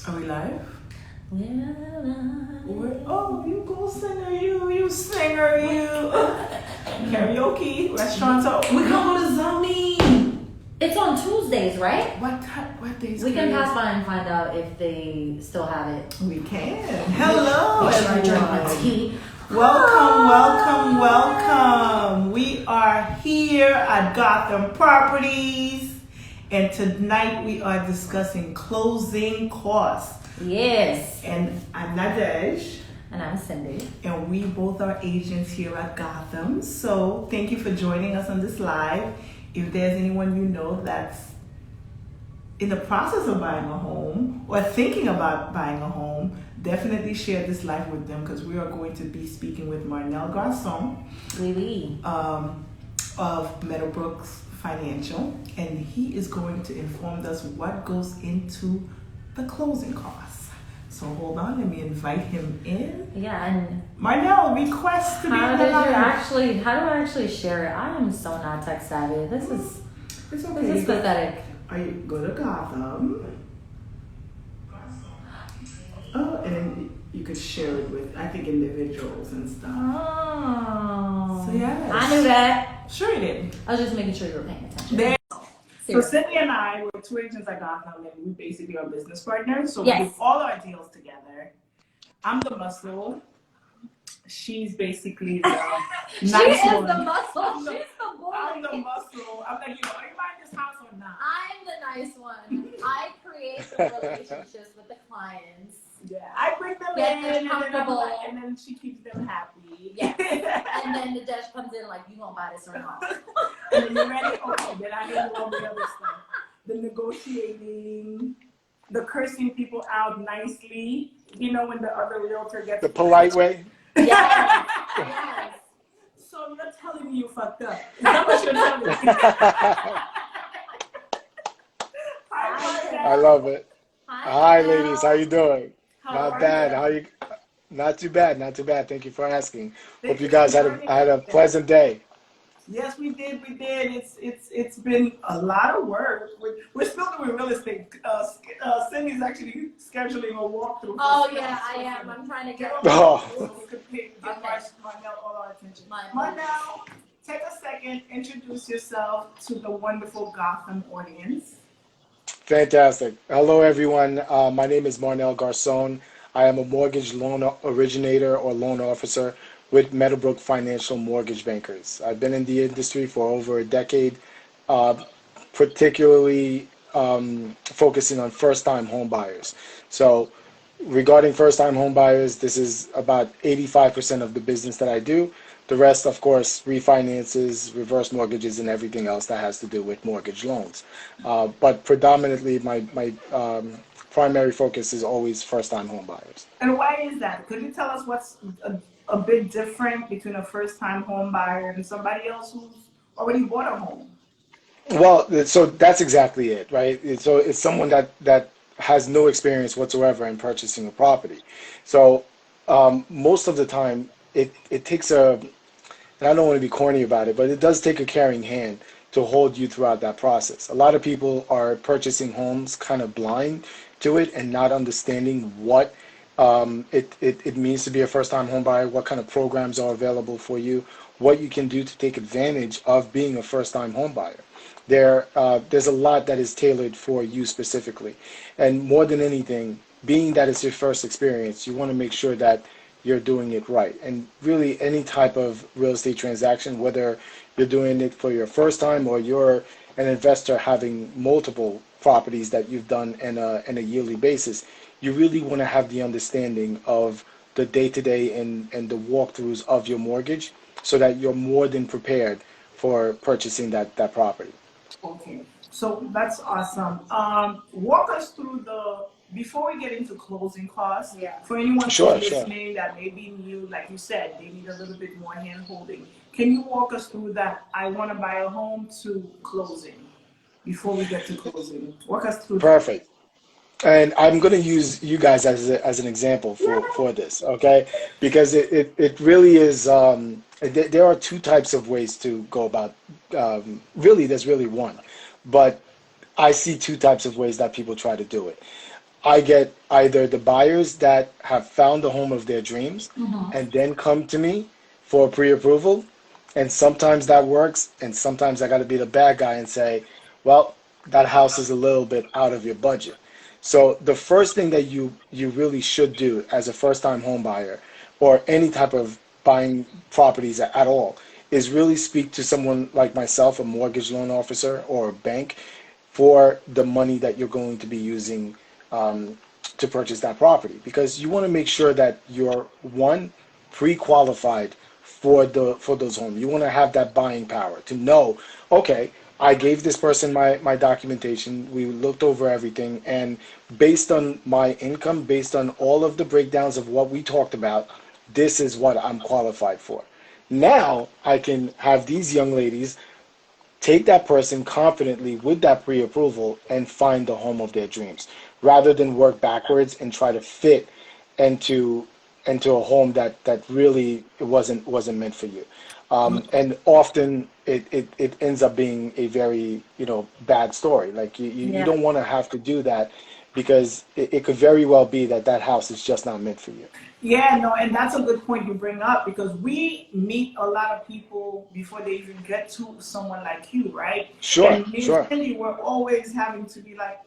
Are we live? Well, Oh, you go singer, you singer, you. Karaoke, restaurants. We can go to Zombie. it's on Tuesdays, right? What days? We can pass by and find out if they still have it. We can. Hello, Make sure I drink my everyone. tea. Welcome. We are here at Gotham Properties, and tonight we are discussing closing costs. Yes. And I'm Nadege. And I'm Cindy. And we both are agents here at Gotham. So thank you for joining us on this live. If there's anyone you know that's in the process of buying a home or thinking about buying a home, definitely share this live with them, because we are going to be speaking with Marnell Garcon of Meadowbrook's Financial, and he is going to inform us what goes into the closing costs. So hold on, let me invite him in. Yeah, and Marnell, request to be how in the live. do I actually share it? I am so not tech savvy. This is pathetic. Are you go to Gotham? Oh, and then you could share it with, I think, individuals and stuff. Oh. So yes. I knew that. Sure you did. I was just making sure you were paying attention. So Cindy and I were two agents at Gotham, and we basically are business partners. So Yes. we do all our deals together. I'm the muscle. She's basically the nice She is one. the muscle. I'm the- She's the boy. I'm the muscle. I'm like, are you buying this house or not? I'm the nice one. I create the relationships with the clients. Yeah, I bring them Get in, them and then, comfortable. and then she keeps them happy. Yes. And then the Nadege comes in like, you gonna buy this or not? And then you ready? Okay, then I can do all the other stuff. The negotiating, the cursing people out nicely. You know, when the other realtor gets The polite way. Yes. Yes. So you're telling me you fucked up. Is that what you're telling me? I love it. Hi, ladies. How you doing? Not bad. How you? Not too bad. Not too bad. Thank you for asking. Hope you guys had a pleasant day. Yes, we did. It's been a lot of work. We're still doing real estate. Cindy's actually scheduling a walkthrough. Oh yeah, I am. I'm trying to get. Oh. So we could give Marnell all our attention. Marnell, take a second. Introduce yourself to the wonderful Gotham audience. Fantastic. Hello, everyone. My name is Marnell Garcon. I am a mortgage loan originator or loan officer with Meadowbrook Financial Mortgage Bankers. I've been in the industry for over a decade, particularly focusing on first-time home buyers. So regarding first-time home buyers, this is about 85% of the business that I do. The rest, of course, refinances, reverse mortgages, and everything else that has to do with mortgage loans. But predominantly, my primary focus is always first-time home buyers. And why is that? Could you tell us what's a bit different between a first-time home buyer and somebody else who's already bought a home? Well, so that's exactly it, right? So it's someone that has no experience whatsoever in purchasing a property. So most of the time, it takes and I don't want to be corny about it, but it does take a caring hand to hold you throughout that process. A lot of people are purchasing homes kind of blind to it and not understanding what it means to be a first-time home buyer, what kind of programs are available for you, what you can do to take advantage of being a first-time home buyer. There's a lot that is tailored for you specifically. And more than anything, being that it's your first experience, you want to make sure that you're doing it right. And really any type of real estate transaction, whether you're doing it for your first time or you're an investor having multiple properties that you've done on a yearly basis, you really want to have the understanding of the day-to-day and the walkthroughs of your mortgage so that you're more than prepared for purchasing that property. Okay, so that's awesome. Walk us through before we get into closing costs, for anyone who's listening that may be new, like you said, they need a little bit more hand holding. Can you walk us through that I want to buy a home to closing before we get to closing? Walk us through Perfect. And I'm going to use you guys as an example for this, okay? Because it really is, there are two types of ways to go about, really there's really one, but I see two types of ways that people try to do it. I get either the buyers that have found the home of their dreams and then come to me for pre-approval, and sometimes that works, and sometimes I got to be the bad guy and say, well, that house is a little bit out of your budget. So the first thing that you really should do as a first-time home buyer or any type of buying properties at all is really speak to someone like myself, a mortgage loan officer or a bank, for the money that you're going to be using to purchase that property, because you want to make sure that you're one, pre-qualified for those homes. You want to have that buying power to know, okay, I gave this person my documentation, we looked over everything, and based on my income, based on all of the breakdowns of what we talked about, this is what I'm qualified for. Now I can have these young ladies take that person confidently with that pre-approval and find the home of their dreams, rather than work backwards and try to fit into a home that really wasn't meant for you. And often it ends up being a very bad story. Like you don't want to have to do that, because it could very well be that house is just not meant for you. Yeah, no, and that's a good point you bring up, because we meet a lot of people before they even get to someone like you, right? Sure, and sure. And we're always having to be like,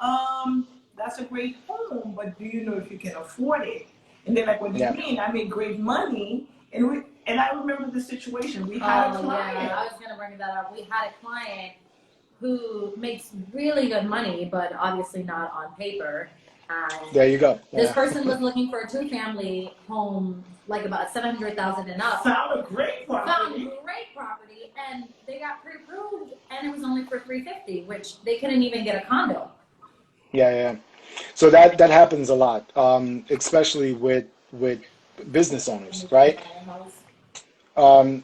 that's a great home, but do you know if you can afford it? And they're like, what do you mean? I make great money. And I remember the situation. We had a client. Yeah, I was going to bring that up. We had a client who makes really good money, but obviously not on paper. And there you go. This person was looking for a 2-family home, like about $700,000 and up. Found a great property. And they got pre-approved, and it was only for $350,000, which they couldn't even get a condo. Yeah. So that happens a lot, especially with business owners, right? One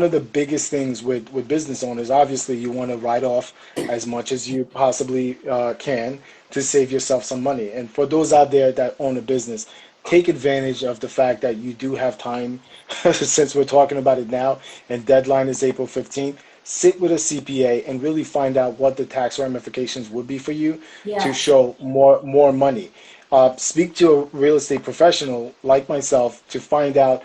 of the biggest things with business owners, obviously, you want to write off as much as you possibly can to save yourself some money. And for those out there that own a business, take advantage of the fact that you do have time, since we're talking about it now, and deadline is April 15th. Sit with a CPA and really find out what the tax ramifications would be for you to show more money. Speak to a real estate professional like myself to find out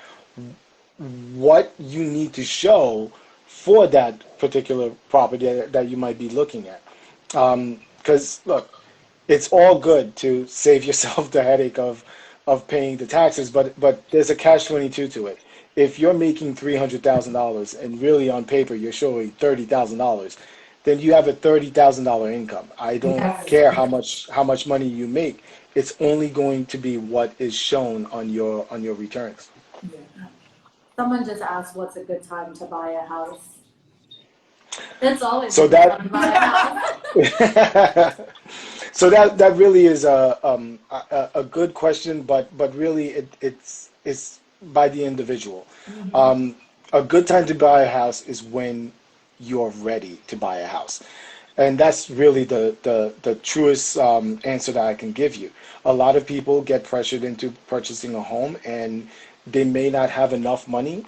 what you need to show for that particular property that you might be looking at. Because look, it's all good to save yourself the headache of paying the taxes, but there's a catch-22 to it. If you're making $300,000 and really on paper you're showing $30,000, then you have a $30,000 income. I don't care how much money you make. It's only going to be what is shown on your returns. Someone just asked, what's a good time to buy a house? It's always a good time to buy a house. So that really is a good question, but really it's by the individual. A good time to buy a house is when you're ready to buy a house, and that's really the truest answer that I can give you. A lot of people get pressured into purchasing a home, and they may not have enough money,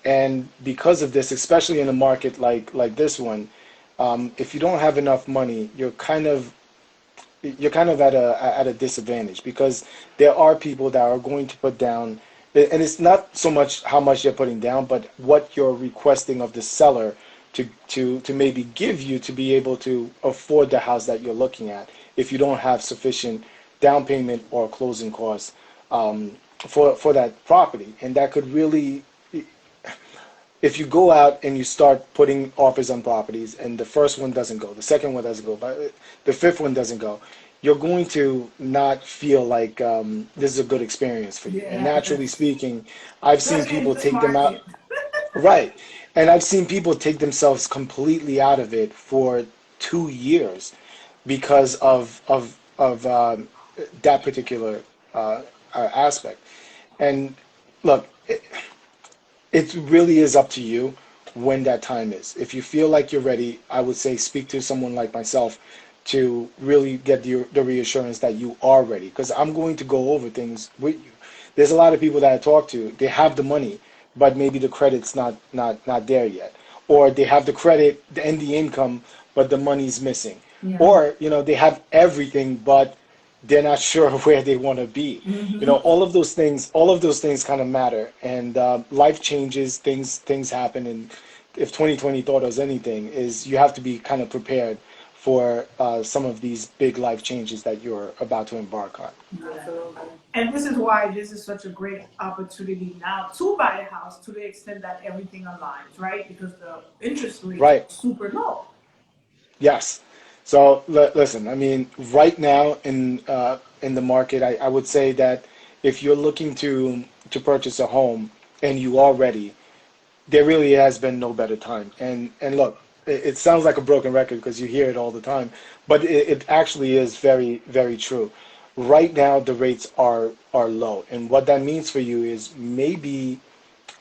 and because of this, especially in a market like this one, if you don't have enough money, you're kind of at a disadvantage, because there are people that are going to put down, and it's not so much how much you're putting down, but what you're requesting of the seller to maybe give you to be able to afford the house that you're looking at, if you don't have sufficient down payment or closing costs for that property. And that could really, if you go out and you start putting offers on properties and the first one doesn't go, the second one doesn't go, but the fifth one doesn't go, you're going to not feel like this is a good experience for you. And naturally speaking, I've seen people take them out. Right. And I've seen people take themselves completely out of it for 2 years because of that particular aspect. And look, it really is up to you when that time is. If you feel like you're ready, I would say speak to someone like myself to really get the reassurance that you are ready, because I'm going to go over things with you. There's a lot of people that I talk to, they have the money, but maybe the credit's not there yet, or they have the credit and the income, but the money's missing, or they have everything, but they're not sure where they want to be. You know, all of those things kind of matter. And life changes, things happen. And if 2020 taught us anything, is you have to be kind of prepared for some of these big life changes that you're about to embark on. Absolutely. And this is why this is such a great opportunity now to buy a house, to the extent that everything aligns, right? Because the interest rate is super low. Yes. So listen, I mean, right now in the market, I would say that if you're looking to purchase a home and you are ready, there really has been no better time. And look, it sounds like a broken record because you hear it all the time, but it actually is very, very true. Right now, the rates are low, and what that means for you is maybe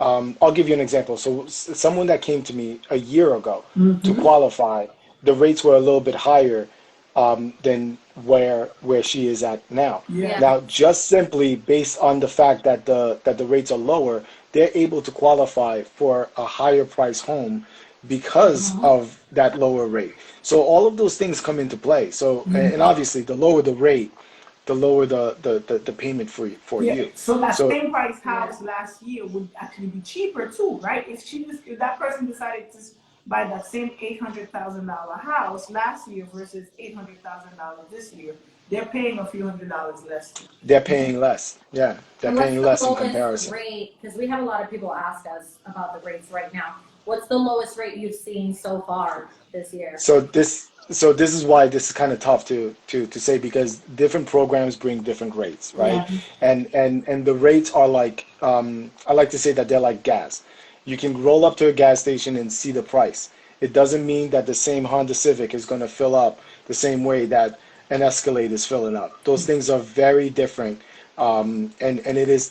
I'll give you an example. So someone that came to me a year ago to qualify, the rates were a little bit higher than where she is at now. Yeah. Now, just simply based on the fact that the rates are lower, they're able to qualify for a higher price home because of that lower rate. So all of those things come into play. So and obviously, the lower the rate, the lower the payment for you. So that same price house last year would actually be cheaper too, right? If that person decided to buy that same $800,000 house last year versus $800,000 this year, they're paying a few $100s less. They're paying less. Yeah, they're paying less in comparison. Rate, because we have a lot of people ask us about the rates right now. What's the lowest rate you've seen so far this year? So this is why this is kind of tough to say, because different programs bring different rates, right? Yeah. And the rates are like I like to say that they're like gas. You can roll up to a gas station and see the price. It doesn't mean that the same Honda Civic is going to fill up the same way that an Escalade is filling up. Those things are very different, and it is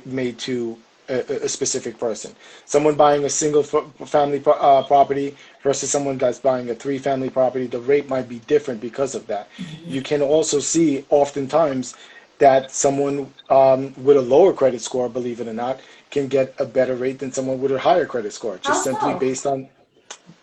made to a specific person. Someone buying a single family property versus someone that's buying a 3-family property, the rate might be different because of that. You can also see oftentimes that someone with a lower credit score, believe it or not, can get a better rate than someone with a higher credit score, just simply based on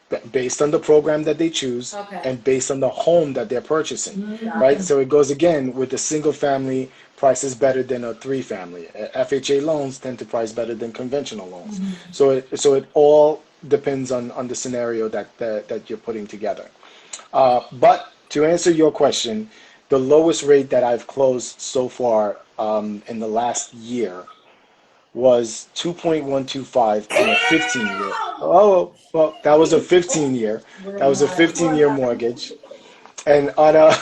the program that they choose and based on the home that they're purchasing, right? So it goes again with the single family prices better than a 3-family. FHA loans tend to price better than conventional loans. So it all depends on the scenario that you're putting together. But to answer your question, the lowest rate that I've closed so far in the last year was 2.125 on a 15-year. Oh, well, that was a 15-year. That was a 15-year mortgage. And on a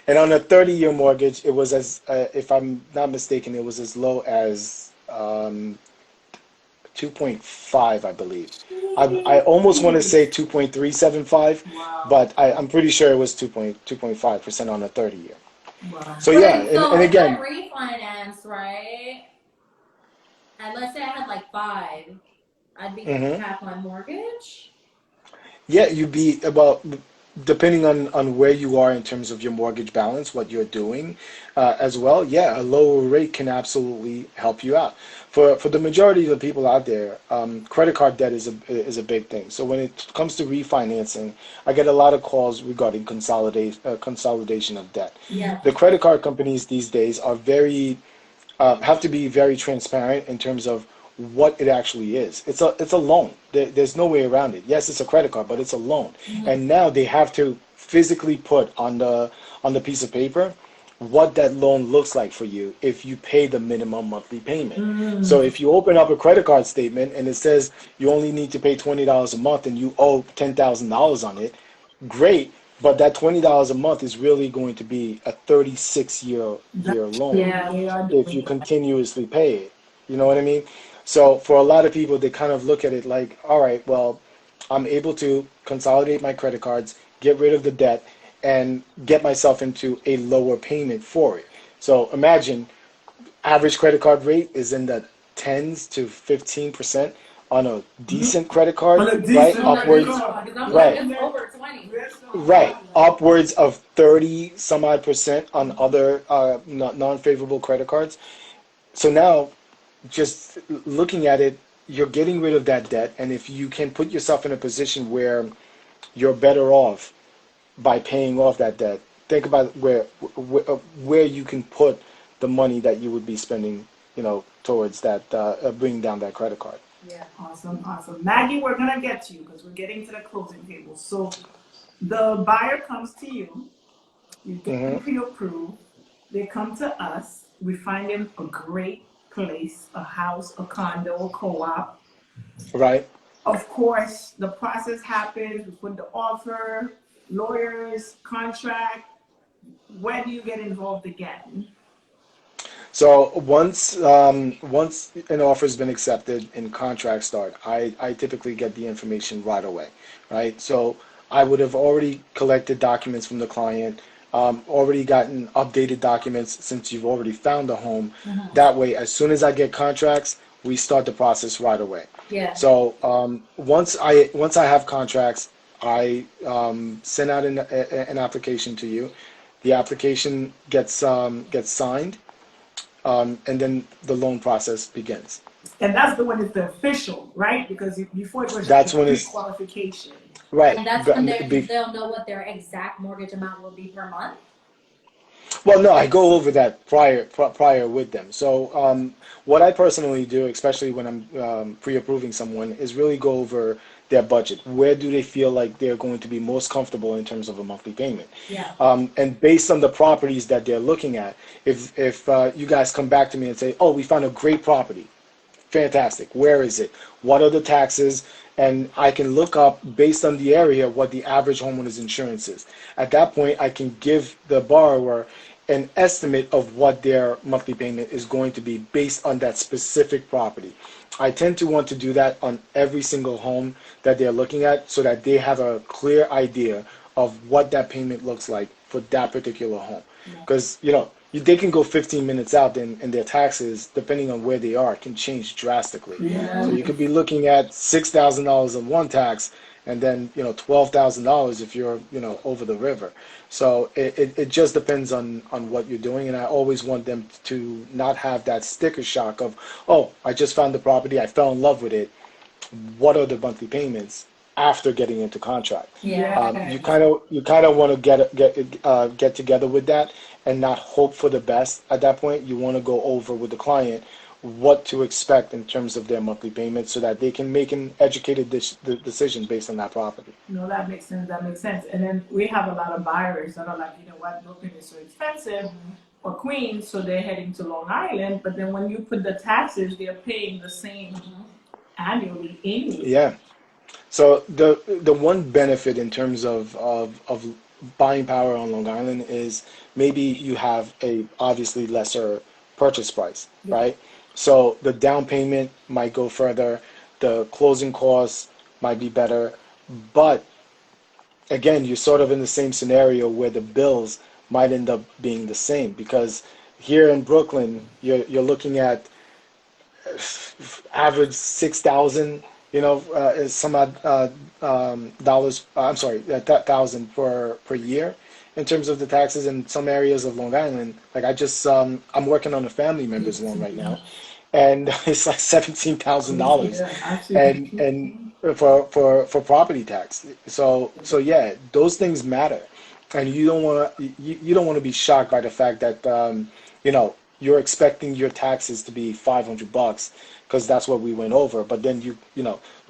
30-year mortgage, it was if I'm not mistaken, it was as low as 2.5, I believe. I almost want to say 2.375, but I'm pretty sure it was 2.5% on a 30-year. Wow. So yeah, and again, refinance, right? And let's say I had like 5, I'd be half my mortgage. Yeah, you'd be about, depending on where you are in terms of your mortgage balance, what you're doing as well. Yeah, a lower rate can absolutely help you out. For the majority of the people out there, credit card debt is a big thing. So when it comes to refinancing, I get a lot of calls regarding consolidation of debt. Yeah. The credit card companies these days are have to be very transparent in terms of what it actually is. It's a loan. There's no way around it. Yes, it's a credit card, but it's a loan. And now they have to physically put on the piece of paper what that loan looks like for you if you pay the minimum monthly payment. So if you open up a credit card statement and it says you only need to pay $20 a month and you owe $10,000 on it, great. But that $20 a month is really going to be a 36-year loan if you continuously pay it. You know what I mean? So for a lot of people, they kind of look at it like, all right, well, I'm able to consolidate my credit cards, get rid of the debt, and get myself into a lower payment for it. So imagine average credit card rate is in the 10s to 15% on a decent credit card, right? Upwards, right, upwards of 30 some odd percent on other non-favorable credit cards. So now, just looking at it, you're getting rid of that debt, and if you can put yourself in a position where you're better off by paying off that debt, think about where you can put the money that you would be spending, towards that, bringing down that credit card. Yeah, awesome. Maggie, we're going to get to you because we're getting to the closing table. So the buyer comes to you, you get them pre-approved, they come to us, we find them a great place, a house, a condo, a co-op. Right. Of course, the process happens, we put the offer, lawyers, contract. Where do you get involved again? So once an offer has been accepted and contracts start, I typically get the information right away, right? So I would have already collected documents from the client, already gotten updated documents since you've already found a home. That way, as soon as I get contracts, we start the process right away. Yeah. So once I have contracts, I send out an application to you. The application gets signed. And then the loan process begins. And that's the one that's the official, right? Because before it was that's just when it's qualification. Right. And that's when they'll know what their exact mortgage amount will be per month? Well, no, I go over that prior with them. So what I personally do, especially when I'm pre-approving someone, is really go over their budget. Where do they feel like they're going to be most comfortable in terms of a monthly payment? Yeah. And based on the properties that they're looking at, if you guys come back to me and say, oh, we found a great property, fantastic, where is it? What are the taxes? And I can look up, based on the area, what the average homeowner's insurance is. At that point, I can give the borrower an estimate of what their monthly payment is going to be based on that specific property. I tend to want to do that on every single home that they're looking at so that they have a clear idea of what that payment looks like for that particular home. Because, they can go 15 minutes out and their taxes, depending on where they are, can change drastically. Yeah. So you could be looking at $6,000 on one tax and then, $12,000 if you're, over the river. So it just depends on what you're doing. And I always want them to not have that sticker shock of, oh, I just found the property, I fell in love with it. What are the monthly payments after getting into contract? Yeah. You kind of want to get together with that and not hope for the best at that point. You want to go over with the client what to expect in terms of their monthly payments so that they can make an educated decision based on that property. No, that makes sense. And then we have a lot of buyers that are like, Brooklyn is so expensive, or Queens, so they're heading to Long Island. But then when you put the taxes, they're paying the same annually anyway. Yeah. So the one benefit in terms of buying power on Long Island is maybe you have a obviously lesser purchase price, right? So the down payment might go further, the closing costs might be better, but again, you're sort of in the same scenario where the bills might end up being the same, because here in Brooklyn, you're looking at average 6,000, some odd dollars. I'm sorry, thousand per year in terms of the taxes in some areas of Long Island. Like I'm working on a family member's loan right now, and it's like $17,000, and for property tax. So yeah, those things matter, and you don't want to be shocked by the fact that you're expecting your taxes to be $500 because that's what we went over. But then you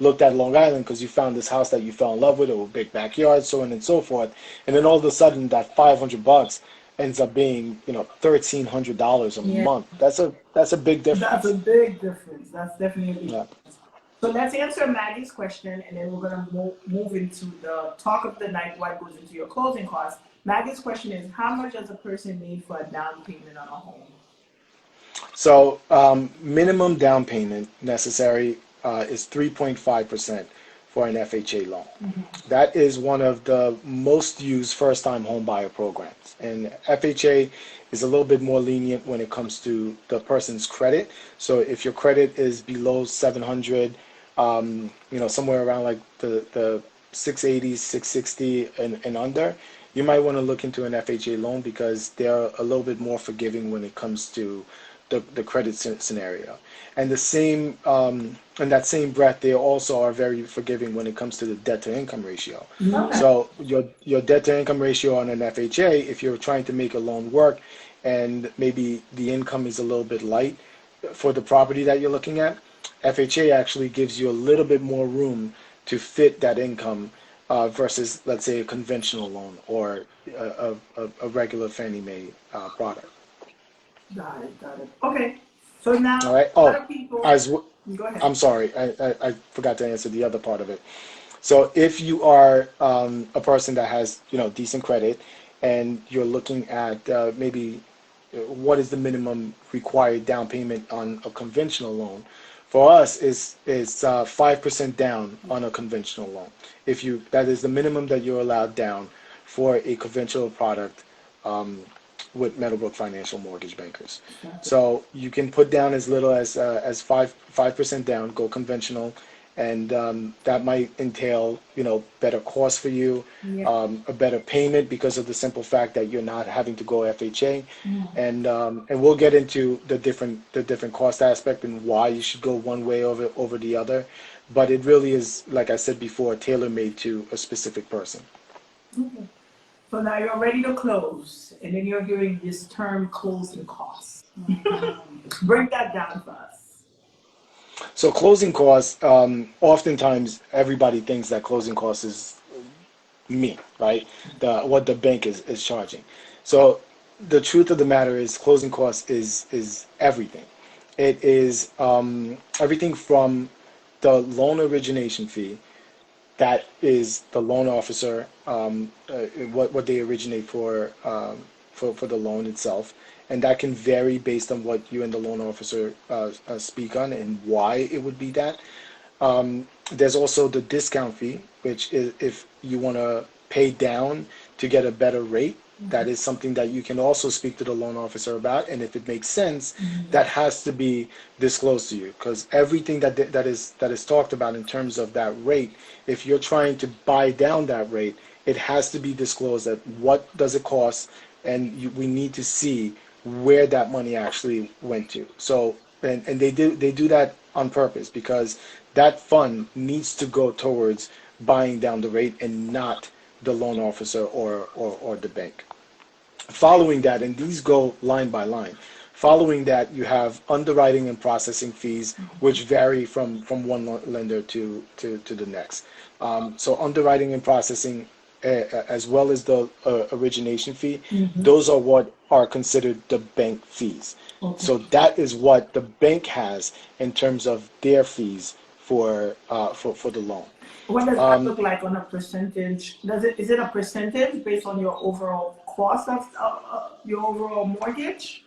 looked at Long Island because you found this house that you fell in love with, or a big backyard, so on and so forth. And then all of a sudden that $500 ends up being $1,300 a month. That's a big difference. That's a big difference. That's definitely a big Yeah. difference. So let's answer Maggie's question, and then we're gonna move into the talk of the night. What goes into your closing costs? Maggie's question is, how much does a person need for a down payment on a home? So minimum down payment necessary is 3.5% for an FHA loan. That is one of the most used first-time home buyer programs. And FHA is a little bit more lenient when it comes to the person's credit. So if your credit is below 700, somewhere around like the 680, 660 and under, you might want to look into an FHA loan because they're a little bit more forgiving when it comes to the credit scenario. And the same, in that same breath, they also are very forgiving when it comes to the debt to income ratio. Okay. So your debt to income ratio on an FHA, if you're trying to make a loan work, and maybe the income is a little bit light for the property that you're looking at, FHA actually gives you a little bit more room to fit that income versus, let's say, a conventional loan or a regular Fannie Mae product. Got it. Okay. So now, All right. a lot of people. Go ahead. I'm sorry, I forgot to answer the other part of it. So if you are a person that has decent credit, and you're looking at maybe what is the minimum required down payment on a conventional loan, for us is 5% down on a conventional loan. That is the minimum that you're allowed down for a conventional product with Meadowbrook Financial Mortgage Bankers. So you can put down as little as 5% down, go conventional, and that might entail better cost for you, a better payment because of the simple fact that you're not having to go FHA, and we'll get into the different cost aspect and why you should go one way over the other, but it really is, like I said before, tailor-made to a specific person. Okay. So now you're ready to close, and then you're hearing this term closing costs. Break that down for us. So closing costs, oftentimes everybody thinks that closing costs is me, right? What the bank is charging. So the truth of the matter is closing costs is everything. It is everything from the loan origination fee. That is the loan officer, what they originate for the loan itself, and that can vary based on what you and the loan officer speak on and why it would be that. There's also the discount fee, which is if you want to pay down to get a better rate. That is something that you can also speak to the loan officer about, and if it makes sense, that has to be disclosed to you, because everything that is talked about in terms of that rate, if you're trying to buy down that rate, it has to be disclosed that what does it cost, and we need to see where that money actually went to. So and they do that on purpose, because that fund needs to go towards buying down the rate and not the loan officer or the bank. Following that, and these go line by line, following that you have underwriting and processing fees, which vary from one lender to the next. So underwriting and processing, as well as the origination fee, those are what are considered the bank fees. Okay. So that is what the bank has in terms of their fees for the loan. What does that look like on a percentage? Is it a percentage based on your overall cost of your overall mortgage?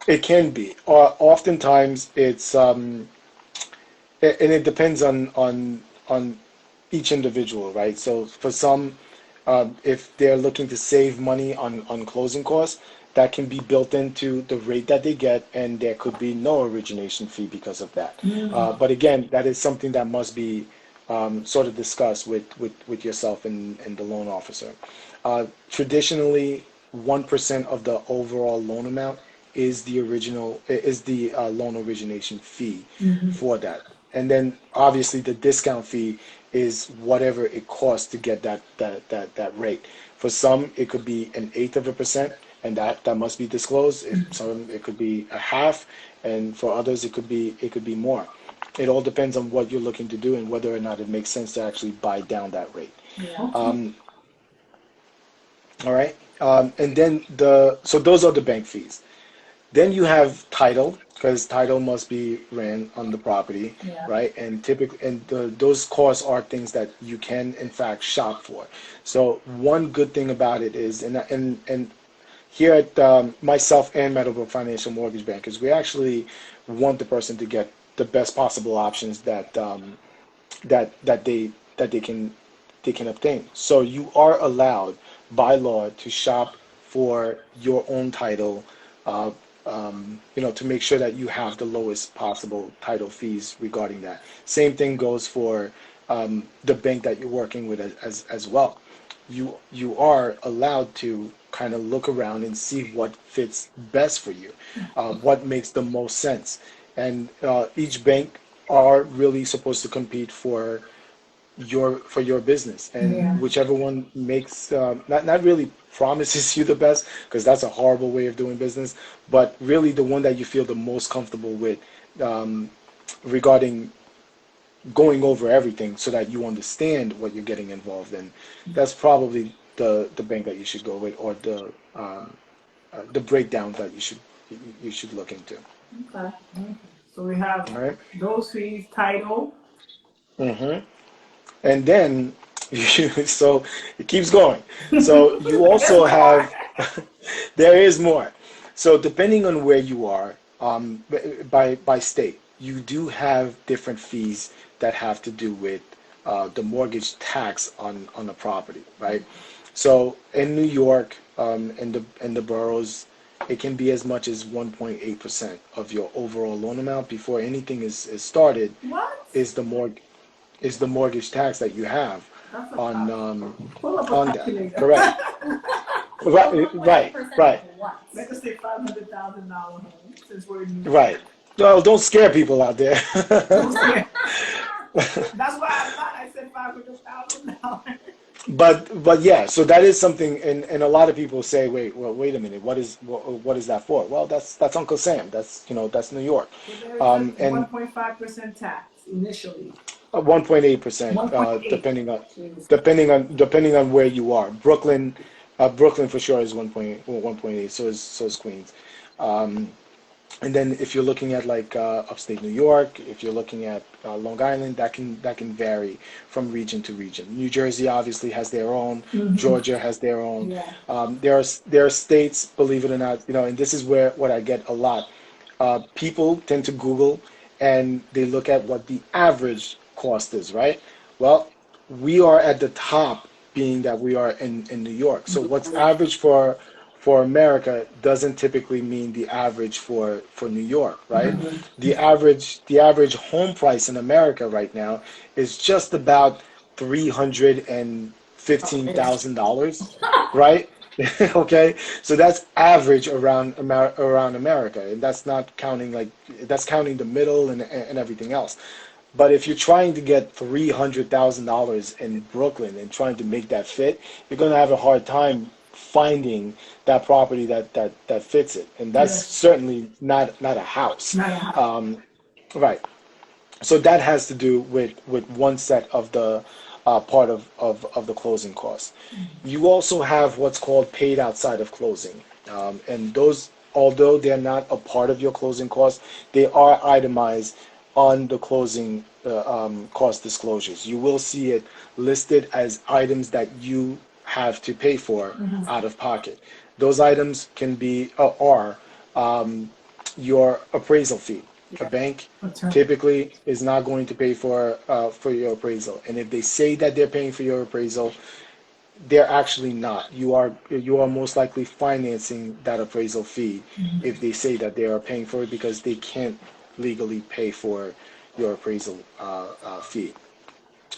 It can be. Oftentimes it's and it depends on each individual, right? So for some, if they're looking to save money on closing costs, that can be built into the rate that they get, and there could be no origination fee because of that. But again, that is something that must be sort of discussed with yourself and the loan officer. Traditionally, 1% of the overall loan amount is the loan origination fee for that. And then obviously the discount fee is whatever it costs to get that rate. For some, it could be 1/8%, and that must be disclosed. Some it could be a half, and for others it could be more. It all depends on what you're looking to do and whether or not it makes sense to actually buy down that rate. Yeah. All right, and then so those are the bank fees. Then you have title, because title must be ran on the property, right? And typically, those costs are things that you can in fact shop for. So one good thing about it is, and here at myself and Meadowbrook Financial Mortgage Bankers, we actually want the person to get the best possible options that they can obtain. So you are allowed by law to shop for your own title, to make sure that you have the lowest possible title fees regarding that. Same thing goes for the bank that you're working with as well. You are allowed to kind of look around and see what fits best for you, what makes the most sense. And each bank are really supposed to compete for your business, and whichever one makes not really promises you the best, because that's a horrible way of doing business, but really the one that you feel the most comfortable with, regarding going over everything so that you understand what you're getting involved in. That's probably the bank that you should go with, or the breakdown that you should look into. Okay. So we have those fees, title. And then so it keeps going. So you also have there is more. So depending on where you are, by state, you do have different fees that have to do with the mortgage tax on the property, right? So in New York, in the boroughs, it can be as much as 1.8% of your overall loan amount before anything is started. What? Is the mortgage tax that you have on that. Correct. Right. Let us say $500,000 home, since we're in New York. Right. Well, don't scare people out there. Don't scare. That's why I said $500,000. But yeah, so that is something, and a lot of people say, wait a minute, what is that for? Well, that's Uncle Sam. That's New York. So and 1.5% tax initially. 1.8%, depending on where you are. Brooklyn for sure is 1.8. So is Queens. And then if you're looking at like upstate New York, if you're looking at Long Island, that can vary from region to region. New Jersey obviously has their own. Georgia has their own. Yeah. There are states, believe it or not, and this is what I get a lot. People tend to Google and they look at what the average cost is, right? Well, we are at the top, being that we are in New York. So what's average for America doesn't typically mean the average for New York, right? The average home price in America right now is just about $315,000, right? Okay, so that's average around America, and that's not counting that's counting the middle and everything else. But if you're trying to get $300,000 in Brooklyn and trying to make that fit, you're going to have a hard time finding that property that fits it, and that's certainly not a house. Right. So that has to do with one set of the part of the closing costs. You also have what's called paid outside of closing, and those, although they're not a part of your closing costs, they are itemized on the closing cost disclosures. You will see it listed as items that you have to pay for out of pocket. Those items can be are your appraisal fee. A bank typically is not going to pay for your appraisal, and if they say that they're paying for your appraisal, they're actually not. You are most likely financing that appraisal fee if they say that they are paying for it, because they can't legally pay for your appraisal fee.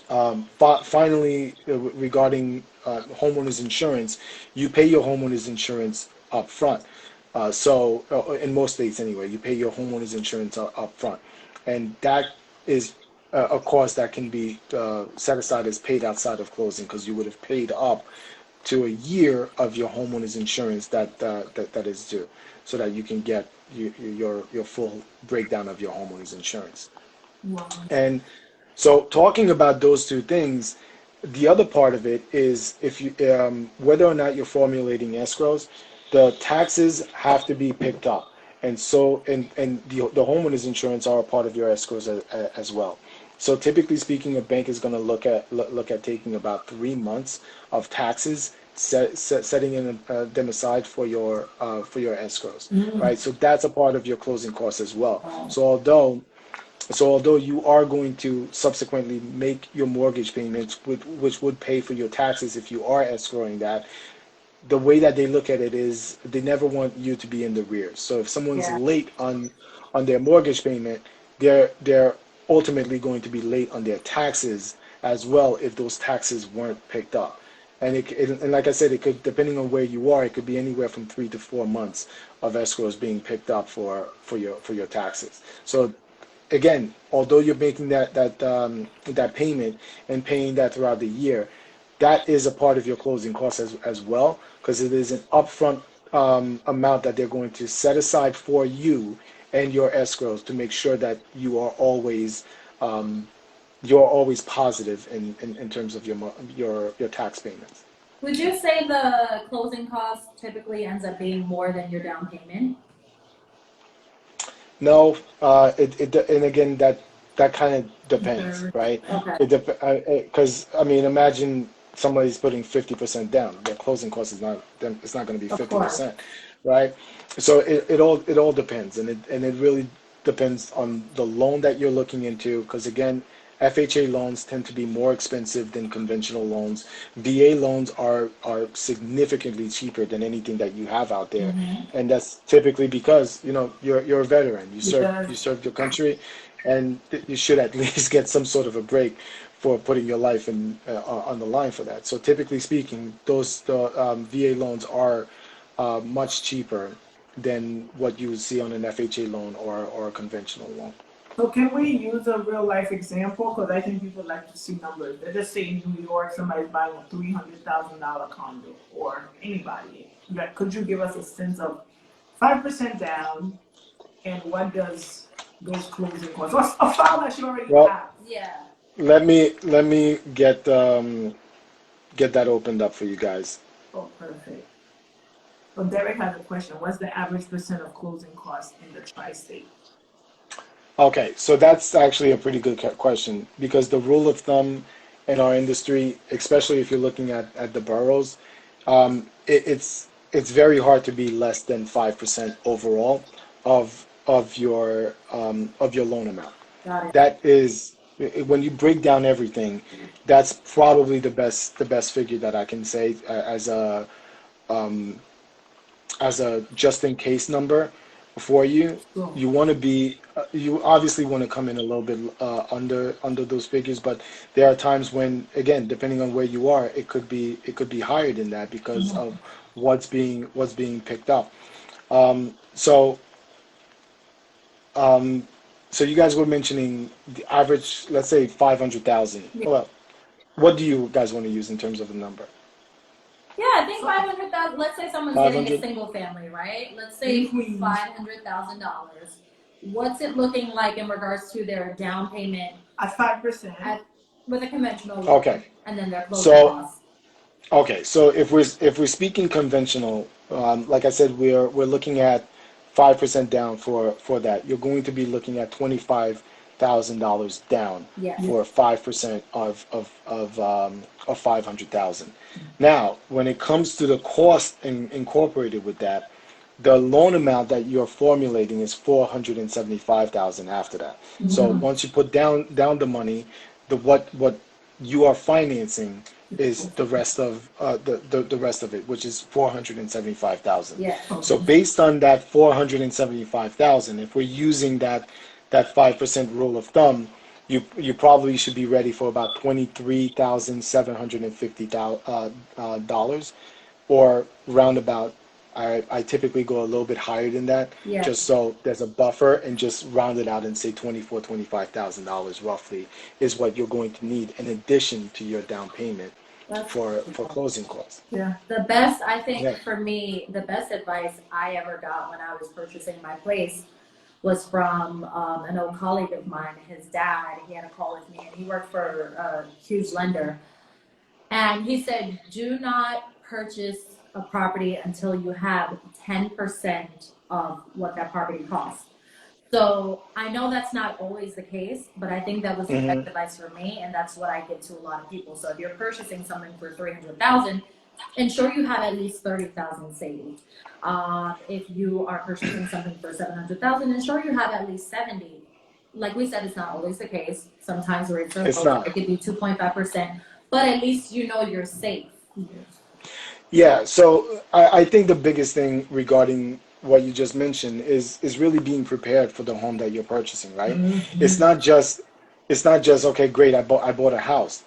Finally, regarding homeowners insurance, you pay your homeowners insurance up front. So in most states anyway, you pay your homeowners insurance up front, and that is a cost that can be set aside as paid outside of closing, because you would have paid up to a year of your homeowners insurance that is due, so that you can get your full breakdown of your homeowners insurance. Wow. And so, talking about those two things, the other part of it is, if you whether or not you're formulating escrows, the taxes have to be picked up, and so and the homeowners insurance are a part of your escrows as well. So typically speaking, a bank is going to look at taking about 3 months of taxes, setting them aside for your escrows, right? So that's a part of your closing costs as well. So although you are going to subsequently make your mortgage payments, which would pay for your taxes if you are escrowing that, the way that they look at it is they never want you to be in the rears. So if someone's late on their mortgage payment, they're ultimately going to be late on their taxes as well if those taxes weren't picked up. And and like I said, it could, depending on where you are, it could be anywhere from 3 to 4 months of escrows being picked up for your taxes. So again, although you're making that payment and paying that throughout the year, that is a part of your closing costs as well, because it is an upfront amount that they're going to set aside for you and your escrows to make sure that you are always positive in terms of your tax payments. Would you say the closing cost typically ends up being more than your down payment? No, and again, that kind of depends, right? Okay. Because I mean, imagine somebody's putting 50% down. Their closing cost is not, it's not going to be 50%, right? So it all depends, and it really depends on the loan that you're looking into. Because again, FHA loans tend to be more expensive than conventional loans. VA loans are significantly cheaper than anything that you have out there, and that's typically because you're a veteran. You served your country, and you should at least get some sort of a break for putting your life on the line for that. So typically speaking, the VA loans are much cheaper than what you would see on an FHA loan or a conventional loan. So can we use a real life example? Because I think people like to see numbers. Let's just say in New York, somebody's buying a $300,000 condo, or anybody. Could you give us a sense of 5% down, and what does those closing costs? What's a file that you already have? Yeah. Let me get that opened up for you guys. Oh, perfect. So Derek has a question. What's the average percent of closing costs in the tri-state? Okay, so that's actually a pretty good question, because the rule of thumb in our industry, especially if you're looking at the boroughs, it's very hard to be less than 5% overall of your loan amount. Got it. That is, when you break down everything, that's probably the best figure that I can say as a just in case number for you. You want to be, you obviously want to come in a little bit under those figures, but there are times when, again, depending on where you are, it could be higher than that because of what's being picked up. So you guys were mentioning the average, let's say 500,000. Well, what do you guys want to use in terms of a number? Yeah, I think 500,000. Let's say someone's getting a single family, right? Let's say $500,000. What's it looking like in regards to their down payment at 5% with a conventional loan? Okay. And then their closing costs. Okay, so if we're speaking conventional, like I said, we're looking at 5% down for that. You're going to be looking at $25,000 down for 5% of 500,000. Now, when it comes to the cost incorporated with that, the loan amount that you're formulating is $475,000 after that. So once you put down the money, what you are financing is the rest of the rest of it, which is $475,000. Yeah. So based on that $475,000, if we're using that 5% rule of thumb, you probably should be ready for about $23,750 or roundabout. I typically go a little bit higher than that, just so there's a buffer, and just round it out and say $25,000 roughly is what you're going to need in addition to your down payment for closing costs. Yeah. The best, I think, for me, the best advice I ever got when I was purchasing my place was from an old colleague of mine. His dad, he had a call with me, and he worked for a huge lender. And he said, do not purchase a property until you have 10% of what that property costs. So I know that's not always the case, but I think that was the best advice for me, and that's what I give to a lot of people. So if you're purchasing something for $300,000, ensure you have at least $30,000 saved. If you are purchasing something for $700,000, ensure you have at least $70,000. Like we said, it's not always the case. Sometimes rates are low. It could be 2.5%, but at least you know you're safe. Yeah, so I think the biggest thing regarding what you just mentioned is really being prepared for the home that you're purchasing, right? It's not just okay, great, I bought a house.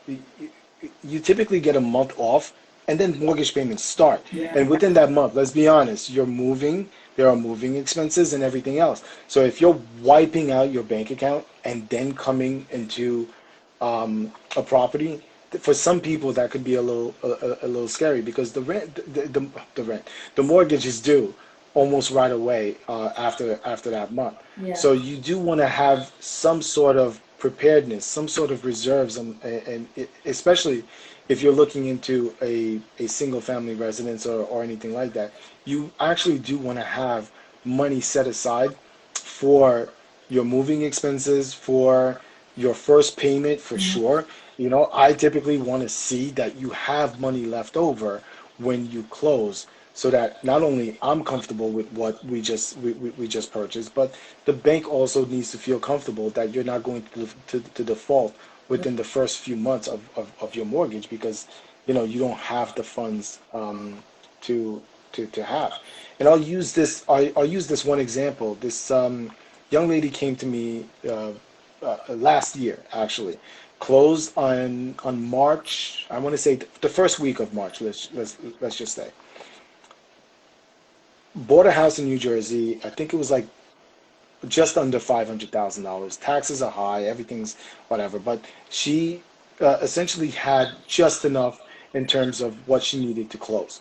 You typically get a month off and then mortgage payments start. And within that month, let's be honest, you're moving, there are moving expenses and everything else. So if you're wiping out your bank account and then coming into a property, for some people that could be a little scary, because the mortgage is due almost right away after that month. So you do want to have some sort of preparedness, some sort of reserves, and especially if you're looking into a single family residence or anything like that, you actually do want to have money set aside for your moving expenses, for your first payment for sure. You know, I typically want to see that you have money left over when you close, so that not only I'm comfortable with what we just purchased, but the bank also needs to feel comfortable that you're not going to default within the first few months of your mortgage, because you know you don't have the funds to have. And I'll use this one example. This young lady came to me last year, actually, closed on March. I want to say the first week of March. Let's just say. Bought a house in New Jersey. I think it was like just under $500,000. Taxes are high. Everything's whatever. But she essentially had just enough in terms of what she needed to close.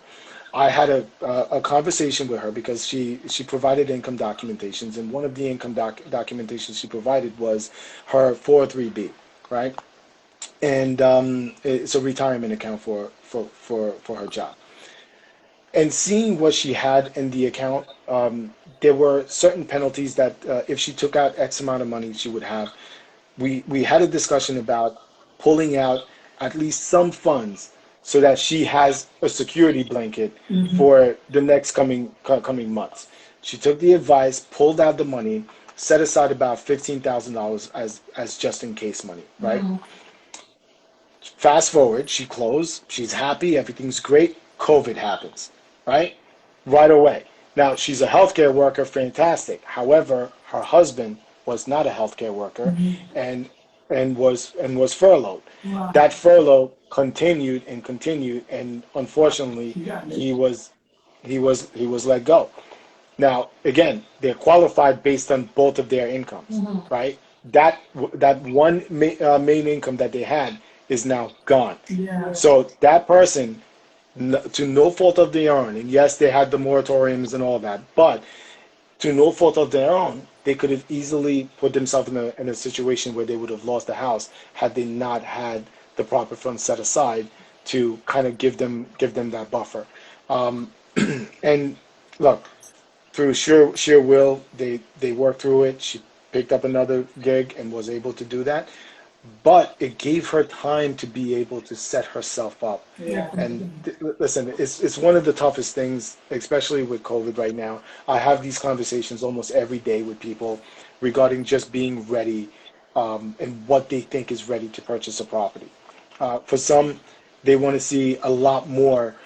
I had a conversation with her because she provided income documentations, and one of the income documentations she provided was her 403B, right? And it's a retirement account for her job. And seeing what she had in the account, there were certain penalties that if she took out X amount of money, she would have. We had a discussion about pulling out at least some funds so that she has a security blanket for the next coming months. She took the advice, pulled out the money, set aside about $15,000 as just in case money, right? Fast forward, she closed, she's happy, everything's great. COVID happens, right? Right away. Now, she's a healthcare worker, fantastic. However, her husband was not a healthcare worker and was furloughed. Wow. That furlough continued, and unfortunately, he was let go. Now, again, they're qualified based on both of their incomes, right? That one main income that they had is now gone. Yeah. So that person, to no fault of their own, and yes, they had the moratoriums and all that, but to no fault of their own, they could have easily put themselves in a situation where they would have lost the house had they not had the proper funds set aside to kind of give them that buffer. And look, through sheer will, they worked through it. She picked up another gig and was able to do that. But it gave her time to be able to set herself up. Yeah. And listen, it's one of the toughest things, especially with COVID right now. I have these conversations almost every day with people regarding just being ready and what they think is ready to purchase a property. For some, they want to see a lot more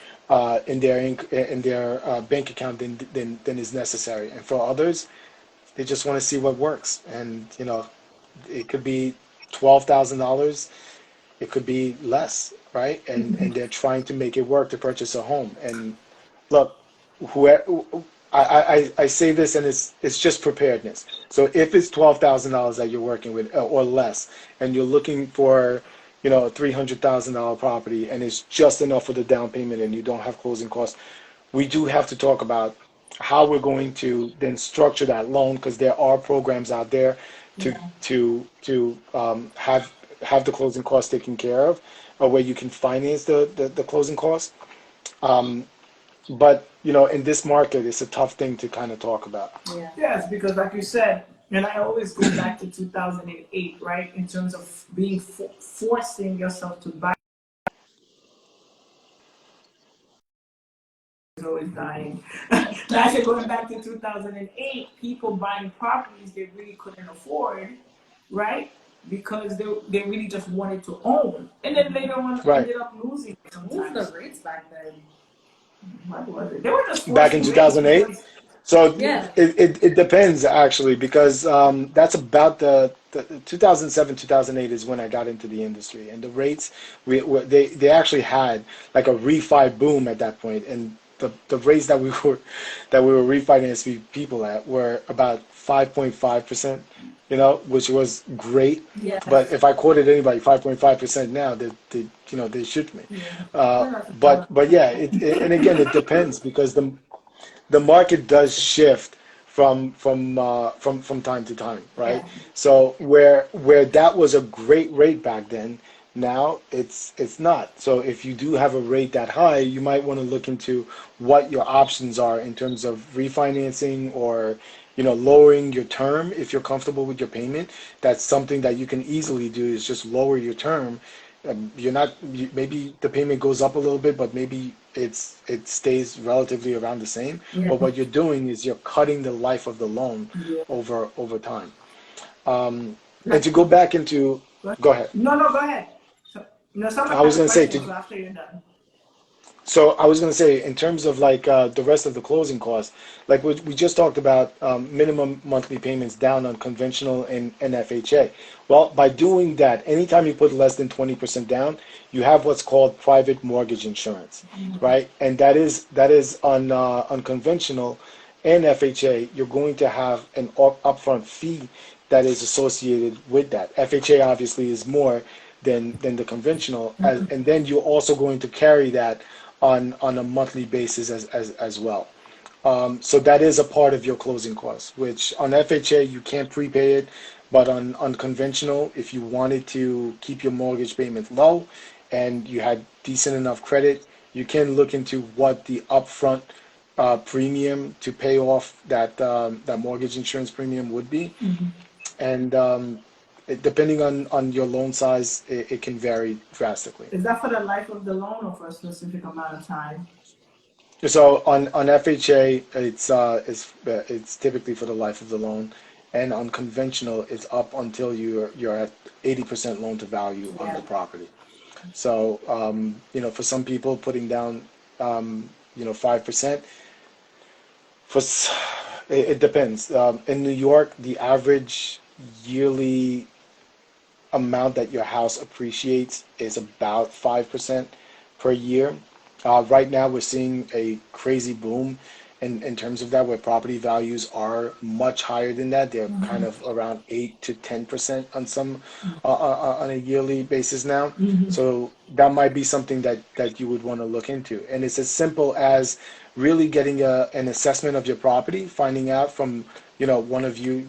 in their bank account than is necessary, and for others, they just want to see what works. And you know, it could be $12,000, it could be less, right? And they're trying to make it work to purchase a home. And look, I say this, and it's just preparedness. So if it's $12,000 that you're working with or less, and you're looking for, you know, a $300,000 property, and it's just enough for the down payment, and you don't have closing costs, we do have to talk about how we're going to then structure that loan, because there are programs out there to have the closing costs taken care of, or where you can finance the closing costs. But you know, in this market, it's a tough thing to kind of talk about. Yeah. Yes, because like you said, and I always go back to 2008, right? In terms of being forcing yourself to buy. Is always dying. Now, I said going back to 2008, people buying properties they really couldn't afford, right? Because they really just wanted to own, and then later on ended up losing. What was the rates back then? What was it? They were just back in 2008. So it depends actually, because that's about the 2007, 2008 is when I got into the industry, and the rates they actually had like a refi boom at that point, and the rates that we were refinancing people at were about 5.5%, which was great. Yeah. But if I quoted anybody 5.5% now, they shoot me. But yeah, and again, it depends because the market does shift from time to time, right? Yeah. So where that was a great rate back then, now it's not. So if you do have a rate that high, you might want to look into what your options are in terms of refinancing or lowering your term if you're comfortable with your payment. That's something that you can easily do, is just lower your term. Maybe the payment goes up a little bit, but maybe it stays relatively around the same. Yeah. But what you're doing is you're cutting the life of the loan over time. And to go back into, go ahead. No, go ahead. I was going to say after you're done. So I was going to say, in terms of like the rest of the closing costs, like we just talked about, minimum monthly payments down on conventional and FHA. Well, by doing that, anytime you put less than 20% down, you have what's called private mortgage insurance, right? And that is on conventional and FHA, you're going to have an upfront fee that is associated with that. FHA obviously is more than the conventional, and then you're also going to carry that on a monthly basis as well. So that is a part of your closing costs, which on FHA you can't prepay it, but on conventional, if you wanted to keep your mortgage payment low and you had decent enough credit, you can look into what the upfront premium to pay off that mortgage insurance premium would be. And depending on your loan size, it can vary drastically. Is that for the life of the loan or for a specific amount of time? So on FHA, it's typically for the life of the loan, and on conventional, it's up until you're at 80% loan to value on the property. So for some people, putting down 5%, it depends. In New York, the average yearly amount that your house appreciates is about 5% per year. Right now, we're seeing a crazy boom in terms of that, where property values are much higher than that. They're kind of around 8 to 10% on some on a yearly basis now. So that might be something that you would want to look into. And it's as simple as really getting an assessment of your property, finding out from one of you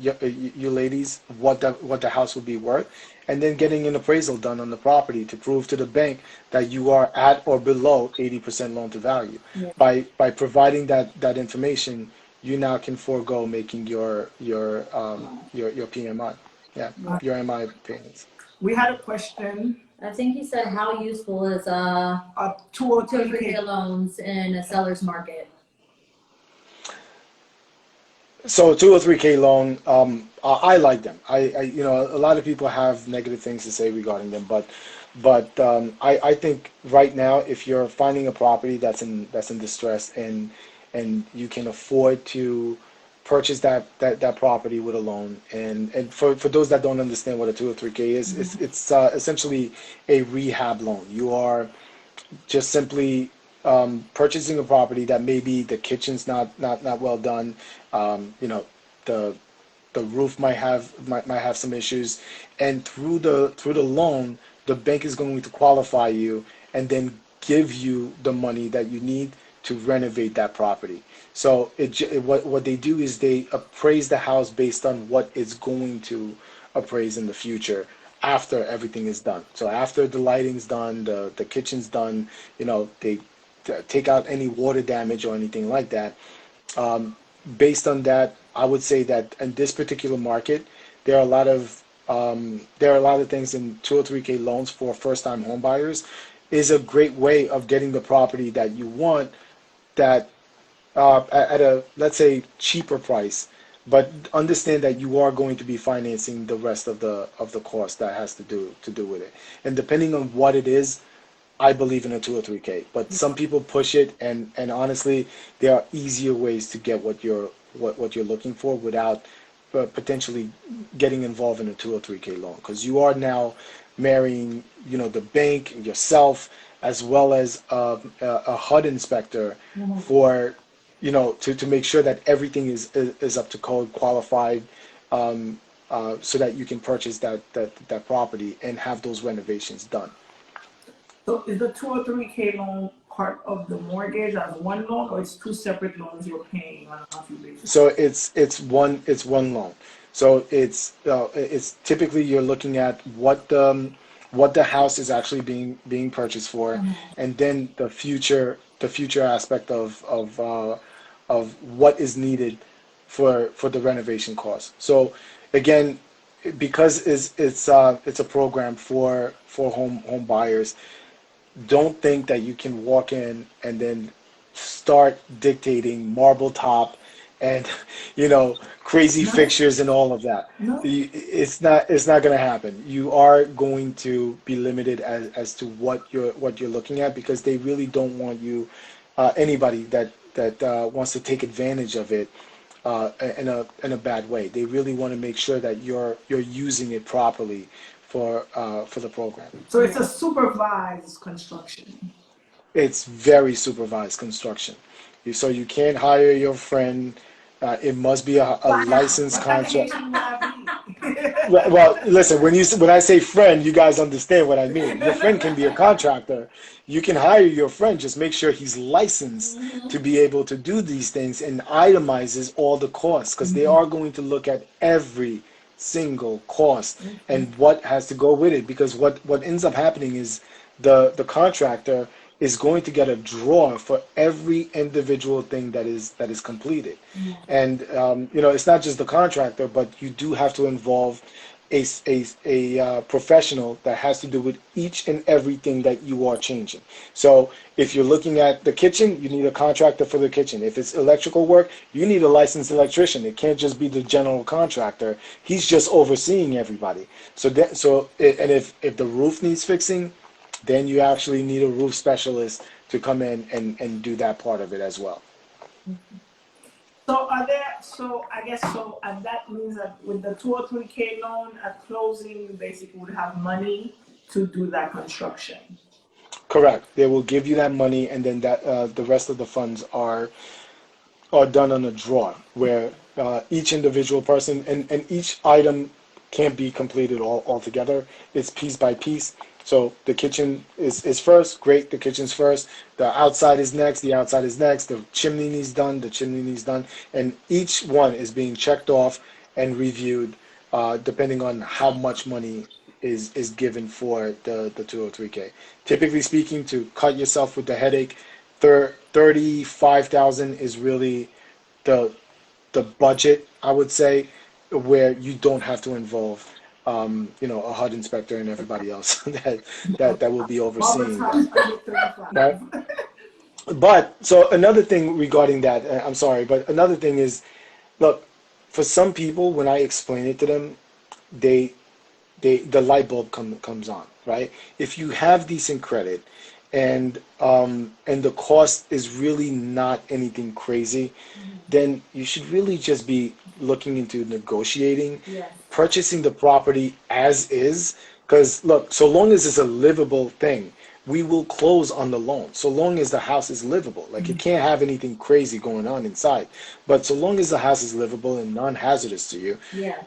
ladies what the house would be worth, and then getting an appraisal done on the property to prove to the bank that you are at or below 80% loan to value. By providing that information, you now can forego making your PMI, your MI payments. We had a question. I think he said, how useful is 203K loans in a seller's market? So 203K loan, I like them. A lot of people have negative things to say regarding them, but I think right now, if you're finding a property that's in distress and you can afford to purchase that property with a loan, and for those that don't understand what a 203K is, it's essentially a rehab loan. You are just simply purchasing a property that maybe the kitchen's not well done, the roof might have some issues, and through the loan, the bank is going to qualify you and then give you the money that you need to renovate that property. So what they do is they appraise the house based on what it's going to appraise in the future after everything is done. So after the lighting's done, the kitchen's done, they take out any water damage or anything like that. Based on that, I would say that in this particular market, there are a lot of things in 203K loans for first-time home buyers is a great way of getting the property that you want that at a, let's say, cheaper price. But understand that you are going to be financing the rest of the cost that has to do with it. And depending on what it is, I believe in a 203K. But some people push it, and honestly, there are easier ways to get what you're looking for without potentially getting involved in a 203K loan, because you are now marrying, the bank, yourself, as well as a HUD inspector for, to make sure that everything is up to code, qualified, so that you can purchase that property and have those renovations done. So is the 203K loan part of the mortgage as one loan, or it's two separate loans you're paying on a monthly basis? So it's one loan. So it's typically you're looking at what the house is actually being purchased for, and then the future aspect of what is needed for the renovation costs. So again, because it's a program for home buyers, don't think that you can walk in and then start dictating marble top and crazy fixtures and all of that. No. It's not going to happen. You are going to be limited as to what you're looking at, because they really don't want you, anybody that wants to take advantage of it in a bad way. They really want to make sure that you're using it properly for the program. So it's a supervised construction. It's very supervised construction. So you can't hire your friend. It must be a licensed contract. Well, listen, when I say friend, you guys understand what I mean. Your friend can be a contractor. You can hire your friend. Just make sure he's licensed to be able to do these things and itemizes all the costs, because they are going to look at every single cost and what has to go with it. Because what ends up happening is the contractor is going to get a drawer for every individual thing that is completed. And it's not just the contractor, but you do have to involve a professional that has to do with each and everything that you are changing. So if you're looking at the kitchen, you need a contractor for the kitchen. If it's electrical work, you need a licensed electrician. It can't just be the general contractor. He's just overseeing everybody. And if the roof needs fixing, then you actually need a roof specialist to come in and do that part of it as well. And that means that with the 203K loan at closing, you basically would have money to do that construction. Correct. They will give you that money, and then that the rest of the funds are done on a draw, where each individual person and each item can't be completed all together. It's piece by piece. So the kitchen is first, great, the kitchen's first. The outside is next, the outside is next. The chimney needs done, the chimney needs done. And each one is being checked off and reviewed depending on how much money is given for the 203K. Typically speaking, to cut yourself with the headache, $35,000 is really the budget, I would say, where you don't have to involve a HUD inspector and everybody else that will be overseeing that. Right? But so another thing regarding that, I'm sorry, but another thing is, look, for some people, when I explain it to them, the light bulb comes on, right? If you have decent credit and the cost is really not anything crazy, then you should really just be looking into negotiating, purchasing the property as is. Because look, so long as it's a livable thing, we will close on the loan. So long as the house is livable, like it can't have anything crazy going on inside. But so long as the house is livable and non-hazardous to you,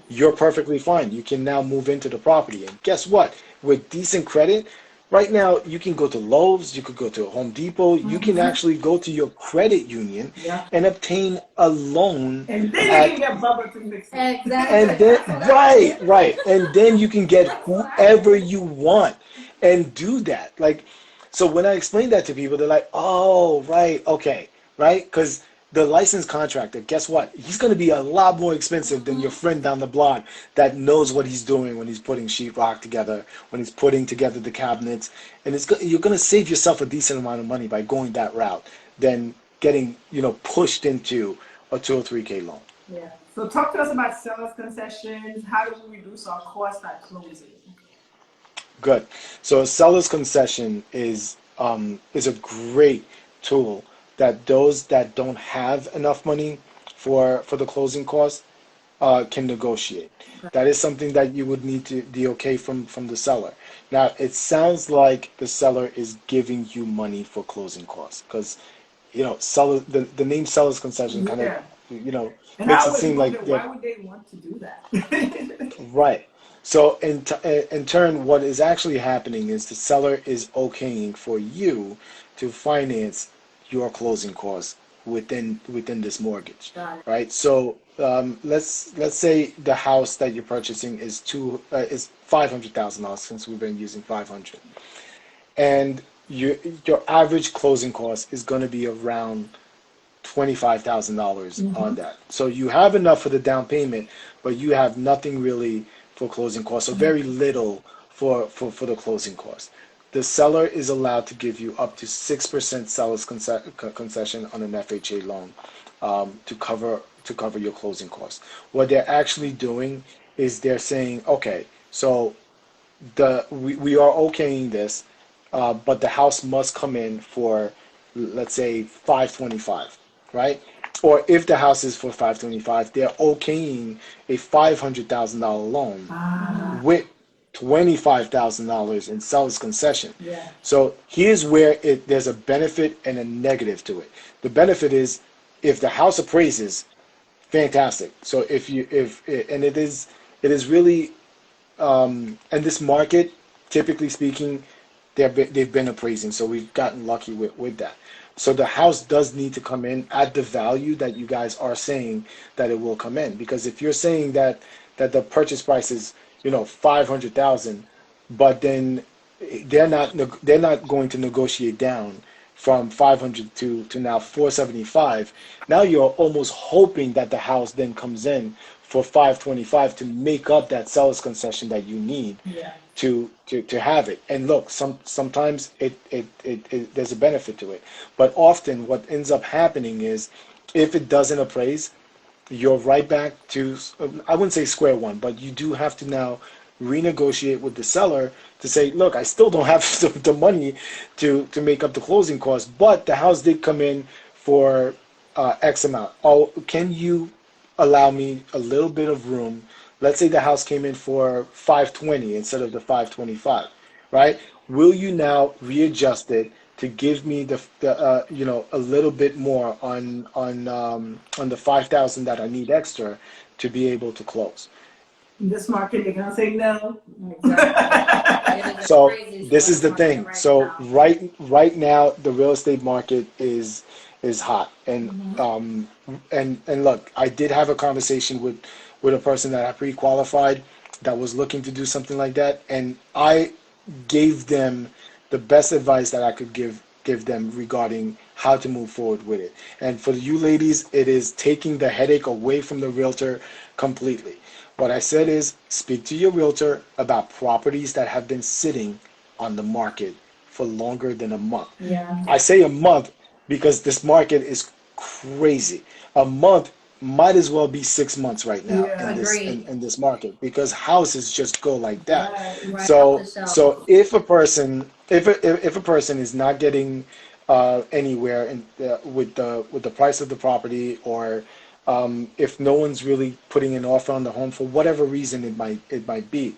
you're perfectly fine. You can now move into the property. And guess what? With decent credit, right now, you can go to Lowe's, you could go to Home Depot, you can actually go to your credit union and obtain a loan. And then you can get Bubba to mix it. Exactly. And then, right. And then you can get whoever you want and do that. Like, so when I explain that to people, they're like, oh, right, okay, right? Because the licensed contractor, guess what? He's going to be a lot more expensive than your friend down the block that knows what he's doing when he's putting sheetrock together, when he's putting together the cabinets. And you're going to save yourself a decent amount of money by going that route than getting, pushed into a 203K loan. Yeah. So talk to us about seller's concessions. How do we reduce our costs at closing? Good. So a seller's concession is a great tool that those that don't have enough money for the closing costs can negotiate. That is something that you would need the okay from the seller. Now, it sounds like the seller is giving you money for closing costs because, seller the name seller's concession kind of, Yeah. And I makes it always seem wonder like why they're would they want to do that? right. So in turn, what is actually happening is the seller is okaying for you to finance your closing costs within this mortgage, Got it. right? So let's say the house that you're purchasing is $500,000 since we've been using 500, and your average closing cost is going to be around $25,000 on that. So you have enough for the down payment, but you have nothing really for closing costs, or very little for the closing costs. The seller is allowed to give you up to 6% seller's concession on an FHA loan, to cover your closing costs. What they're actually doing is they're saying, okay, so we are okaying this, but the house must come in for, let's say, 525, right? Or if the house is for 525, they're okaying a $500,000 loan with $25,000 in seller's concession. Yeah. So here's where there's a benefit and a negative to it. The benefit is if the house appraises, fantastic. So and it is really, and this market, typically speaking, they've been appraising, so we've gotten lucky with that. So the house does need to come in at the value that you guys are saying that it will come in. Because if you're saying that the purchase price is 500,000, but then they're not going to negotiate down from 500 to now 475. Now you're almost hoping that the house then comes in for 525 to make up that seller's concession that you need. Yeah. To have it. And look, sometimes it there's a benefit to it, but often what ends up happening is if it doesn't appraise, you're right back to, I wouldn't say square one, but you do have to now renegotiate with the seller to say, look, I still don't have the money to make up the closing costs, but the house did come in for X amount. Oh, can you allow me a little bit of room? Let's say the house came in for 520 instead of the 525, right? Will you now readjust it to give me the a little bit more on the 5,000 that I need extra to be able to close? In this market, they're gonna say no. Exactly. So this is the thing. So right now the real estate market is hot, and and look, I did have a conversation with a person that I pre-qualified that was looking to do something like that, and I gave them the best advice that I could give them regarding how to move forward with it. And for you ladies, it is taking the headache away from the realtor completely. What I said is speak to your realtor about properties that have been sitting on the market for longer than a month. Yeah. I say a month because this market is crazy. A month might as well be 6 months right now in this market, because houses just go like that. Right So if a person is not getting anywhere with the price of the property, or if no one's really putting an offer on the home for whatever reason it might be,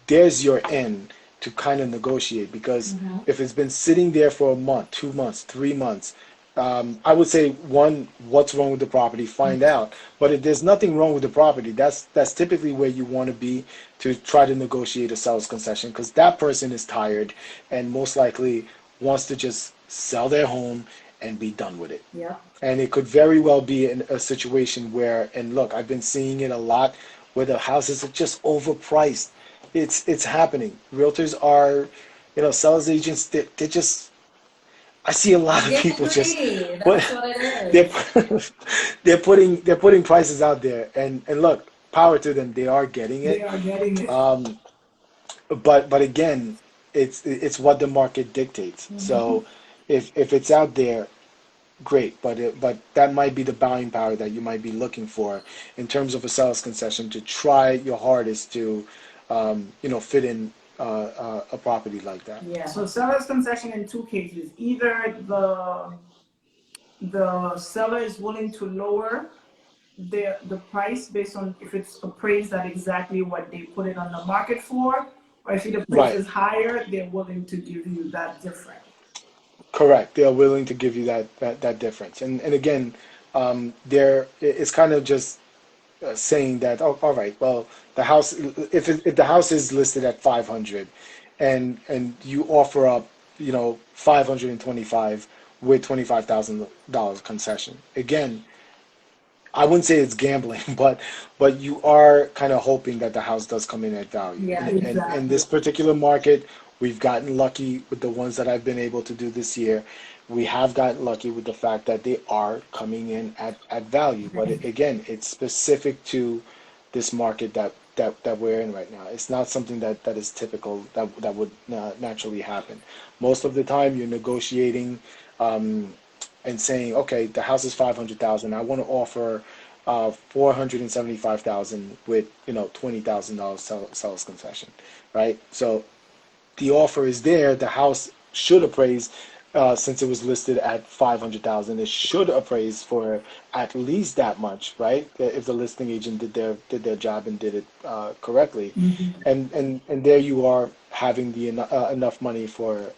there's your end to kind of negotiate. Because if it's been sitting there for a month, 2 months, 3 months, I would say, one, what's wrong with the property? Find out. But if there's nothing wrong with the property, that's typically where you want to be to try to negotiate a seller's concession, because that person is tired and most likely wants to just sell their home and be done with it. Yeah. And it could very well be in a situation where, and look, I've been seeing it a lot, where the houses are just overpriced. It's happening. Realtors are, sales agents, they're just, I see a lot of people just, That's what it is. they're putting prices out there, and look, power to them, they are getting it. They are getting it. But again, it's what the market dictates. So if it's out there, great, but that might be the buying power that you might be looking for in terms of a sales concession, to try your hardest to fit in a property like that. Yeah. So seller's concession in two cases: either the seller is willing to lower the price based on if it's appraised at exactly what they put it on the market for, or if the price Right. is higher, they're willing to give you that difference. Correct. They are willing to give you that difference. And again, it's kind of just saying that, oh, all right, well, the house, if the house is listed at 500 and you offer up, 525 with $25,000 concession. Again, I wouldn't say it's gambling, but you are kind of hoping that the house does come in at value. Yeah, And exactly. in this particular market, we've gotten lucky with the ones that I've been able to do this year. We have gotten lucky with the fact that they are coming in at value. But again, it's specific to this market that we're in right now. It's not something that is typical that would naturally happen. Most of the time, you're negotiating and saying, okay, the house is 500,000. I want to offer 475,000 with $20,000 seller's concession, right? So the offer is there. The house should appraise, since it was listed at 500,000. It should appraise for at least that much, right? If the listing agent did their job and did it correctly, and there you are having the enough money for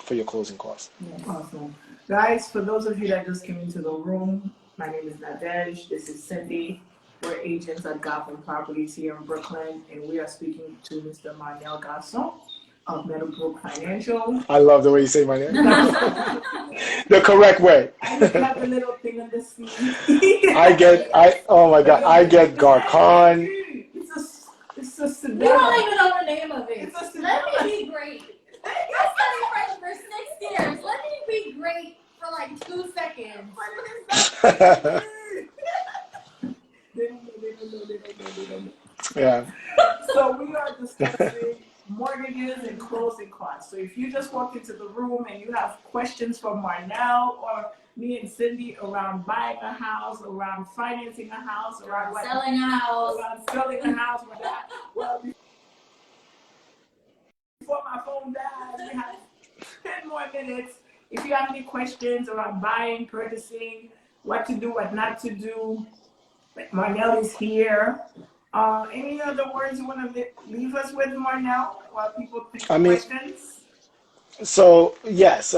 your closing costs. Awesome. Guys, for those of you that just came into the room, my name is Nadege. This is Cindy. We're agents at Gotham Properties here in Brooklyn, and we are speaking to Mr. Marnell Garçon of Meadowbrook Financial. I love the way you say my name. The correct way. I just have a little thing on the scene. Oh my God, I get Garcon. It's a sedan. You don't even know the name of it. It's a sedan. Let me be great. I studied French for 6 years. Let me be great for like 2 seconds. They don't know. Yeah. So we are discussing mortgages and closing costs. So if you just walked into the room and you have questions for Marnell or me and Cindy around buying a house, around financing a house, around Selling a house. around selling a house, with that, well, before my phone dies, we have 10 more minutes. If you have any questions around buying, purchasing, what to do, what not to do, Marnell is here. Any other words you want to leave us with, Marnell, while people think of questions? So, yes,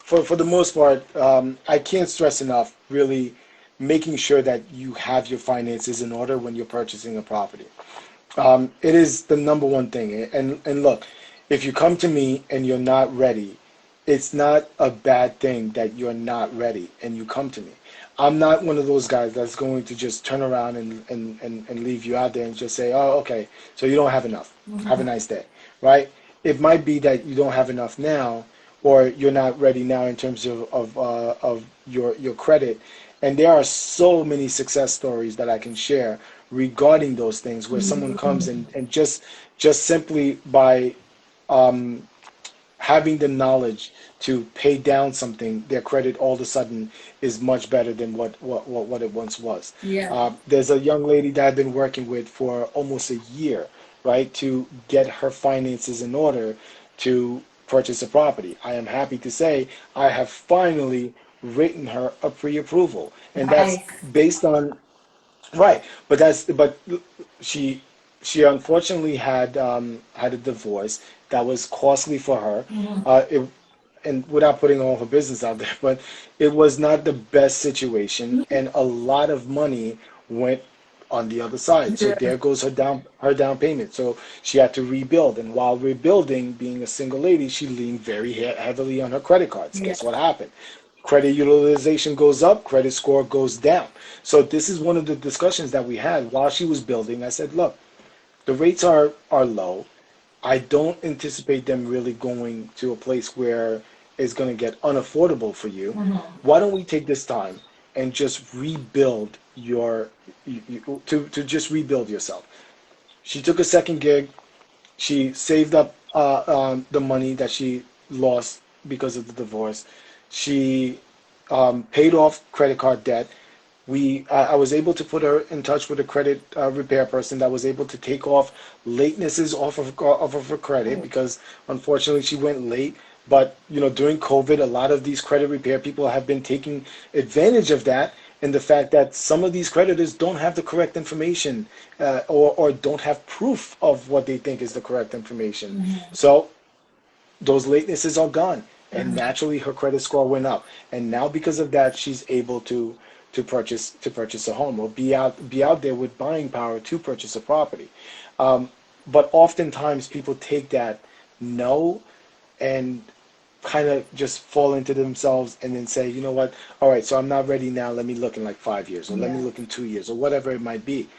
for the most part, I can't stress enough really making sure that you have your finances in order when you're purchasing a property. It is the number one thing. And look, if you come to me and you're not ready, it's not a bad thing that you're not ready and you come to me. I'm not one of those guys that's going to just turn around and leave you out there and just say, oh, okay, so you don't have enough. Have a nice day, right? It might be that you don't have enough now, or you're not ready now in terms of your credit. And there are so many success stories that I can share regarding those things where someone comes and just simply by having the knowledge to pay down something, their credit all of a sudden is much better than what it once was. Yeah. There's a young lady that I've been working with for almost a year, right, to get her finances in order to purchase a property. I am happy to say I have finally written her a pre-approval, and that's based on but she unfortunately had a divorce that was costly for her. And without putting all her business out there, but it was not the best situation, and a lot of money went on the other side. So there goes her down payment. So she had to rebuild, and while rebuilding, being a single lady, she leaned very heavily on her credit cards. Guess what happened? Credit utilization goes up, credit score goes down. So this is one of the discussions that we had while she was building. I said, look, the rates are low. I don't anticipate them really going to a place where it's going to get unaffordable for you. Why don't we take this time and just rebuild to just rebuild yourself? She took a second gig. She saved up the money that she lost because of the divorce. She paid off credit card debt. I was able to put her in touch with a credit repair person that was able to take off latenesses off of her credit, because unfortunately she went late. But during COVID, a lot of these credit repair people have been taking advantage of that in the fact that some of these creditors don't have the correct information, or don't have proof of what they think is the correct information. So those latenesses are gone, and naturally her credit score went up. And now because of that, she's able to purchase a home, or be out there with buying power to purchase a property. But oftentimes people take that no and kind of just fall into themselves and then say, you know what, all right, so I'm not ready now, let me look in like 5 years, or let me look in 2 years, or whatever it might be.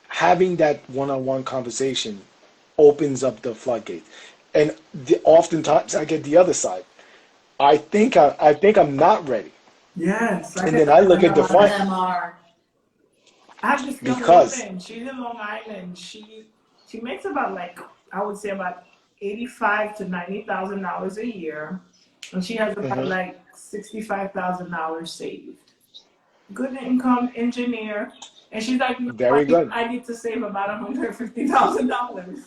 Having that one-on-one conversation opens up the floodgates. And oftentimes I get the other side. I think I'm not ready. Yes. And then I look at the front. I have this young woman. She's in Long Island. She makes about, like, I would say about $85,000 to $90,000 a year, and she has about like $65,000 saved. Good income engineer, and she's like, very good. I need to save about $150,000.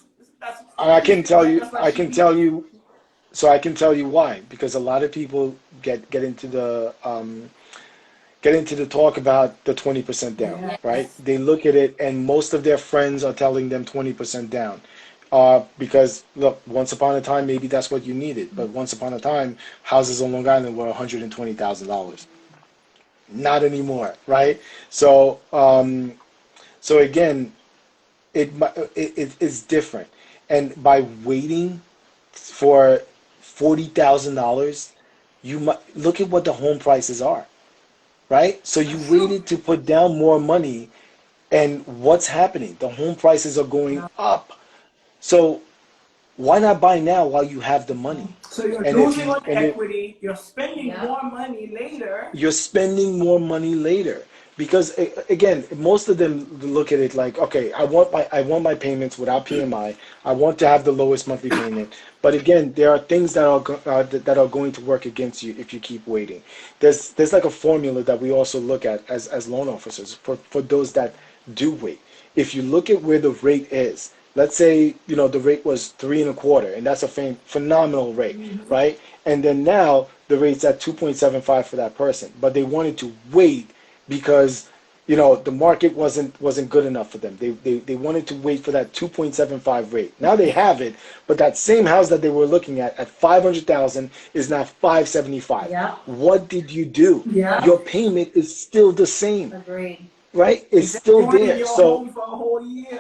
I can tell you. So I can tell you why, because a lot of people get into the talk about the 20% down, right? They look at it, and most of their friends are telling them 20% down. Because look, once upon a time, maybe that's what you needed, but once upon a time, houses on Long Island were $120,000. Not anymore, right? So, so again, it's different, and by waiting for $40,000, you might look at what the home prices are, right? So you waited to put down more money, and what's happening? The home prices are going up. So why not buy now while you have the money? So you're losing on equity, you're spending more money later. You're spending more money later. Because again, most of them look at it like, okay, I want my payments without PMI. I want to have the lowest monthly payment. But again, there are things that are going to work against you if you keep waiting. There's like a formula that we also look at as loan officers for those that do wait. If you look at where the rate is, let's say, you know, the rate was 3.25, and that's a phenomenal rate, right? And then now the rate's at 2.75 for that person, but they wanted to wait because, you know, the market wasn't good enough for them. They wanted to wait for that 2.75 rate. Now they have it, but that same house that they were looking at $500,000 is now $575. Yeah. What did you do? Yeah. Your payment is still the same. Agreed. Right? It's still there. So for a whole year.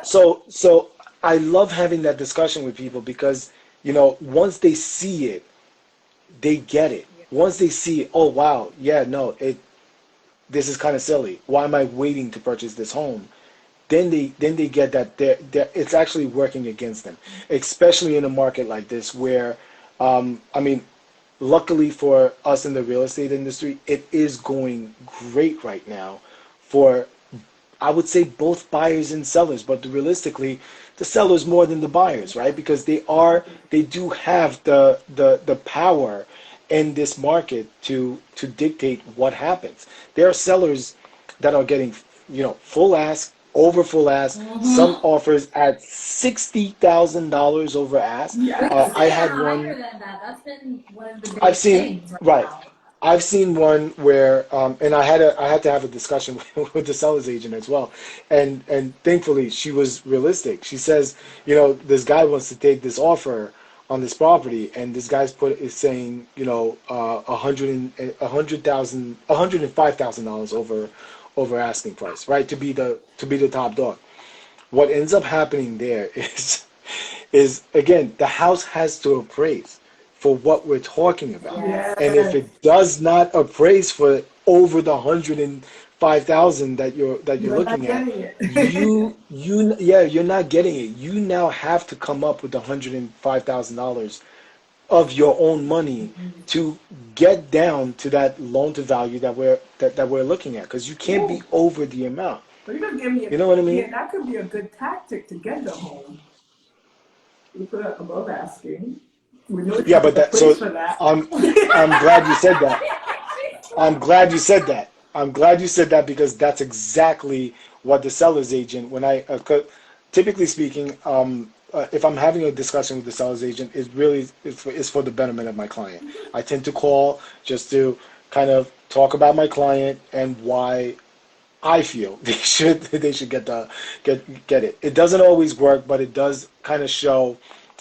so I love having that discussion with people because, you know, once they see it, they get it. Once they see, oh wow, yeah, no, this is kind of silly. Why am I waiting to purchase this home? Then they get that it's actually working against them, especially in a market like this where, I mean, luckily for us in the real estate industry, it is going great right now for, I would say, both buyers and sellers, but realistically, the sellers more than the buyers, right? Because they do have the power in this market to dictate what happens. There are sellers that are getting, you know, full ask, over full ask, some offers at $60,000 over ask. I had one. Higher than that. That's been one of the biggest I've seen things right. now. I've seen one where, and I had to have a discussion with the seller's agent as well, and thankfully she was realistic. She says, you know, this guy wants to take this offer on this property, and this guy's is saying, you know, $105,000 over asking price, right, to be the top dog. What ends up happening there is again, the house has to appraise for what we're talking about. Yes. And if it does not appraise for over the $105,000 that you're looking at, you're not getting it. You now have to come up with $105,000 of your own money to get down to that loan to value that we're looking at, because you can't be over the amount. But you give me you know what I mean? Yeah, that could be a good tactic to get the home. You put it above asking. Yeah, but I'm glad you said that. I'm glad you said that because that's exactly what the seller's agent, when I typically speaking, if I'm having a discussion with the seller's agent, it really is for the betterment of my client. I tend to call just to kind of talk about my client and why I feel they should get it. It doesn't always work, but it does kind of show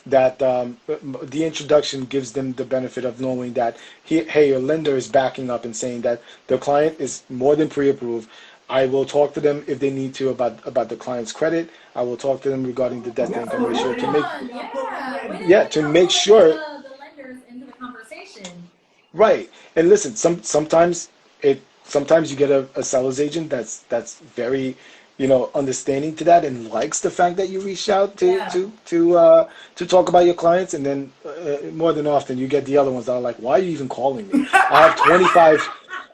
that the introduction gives them the benefit of knowing that hey, your lender is backing up and saying that the client is more than pre-approved. I will talk to them if they need to about the client's credit. I will talk to them regarding the debt to income ratio to make sure the lenders into the conversation. Right. And listen, sometimes you get a seller's agent that's very, understanding to that and likes the fact that you reached out to talk about your clients, and then more than often you get the other ones that are like, why are you even calling me? I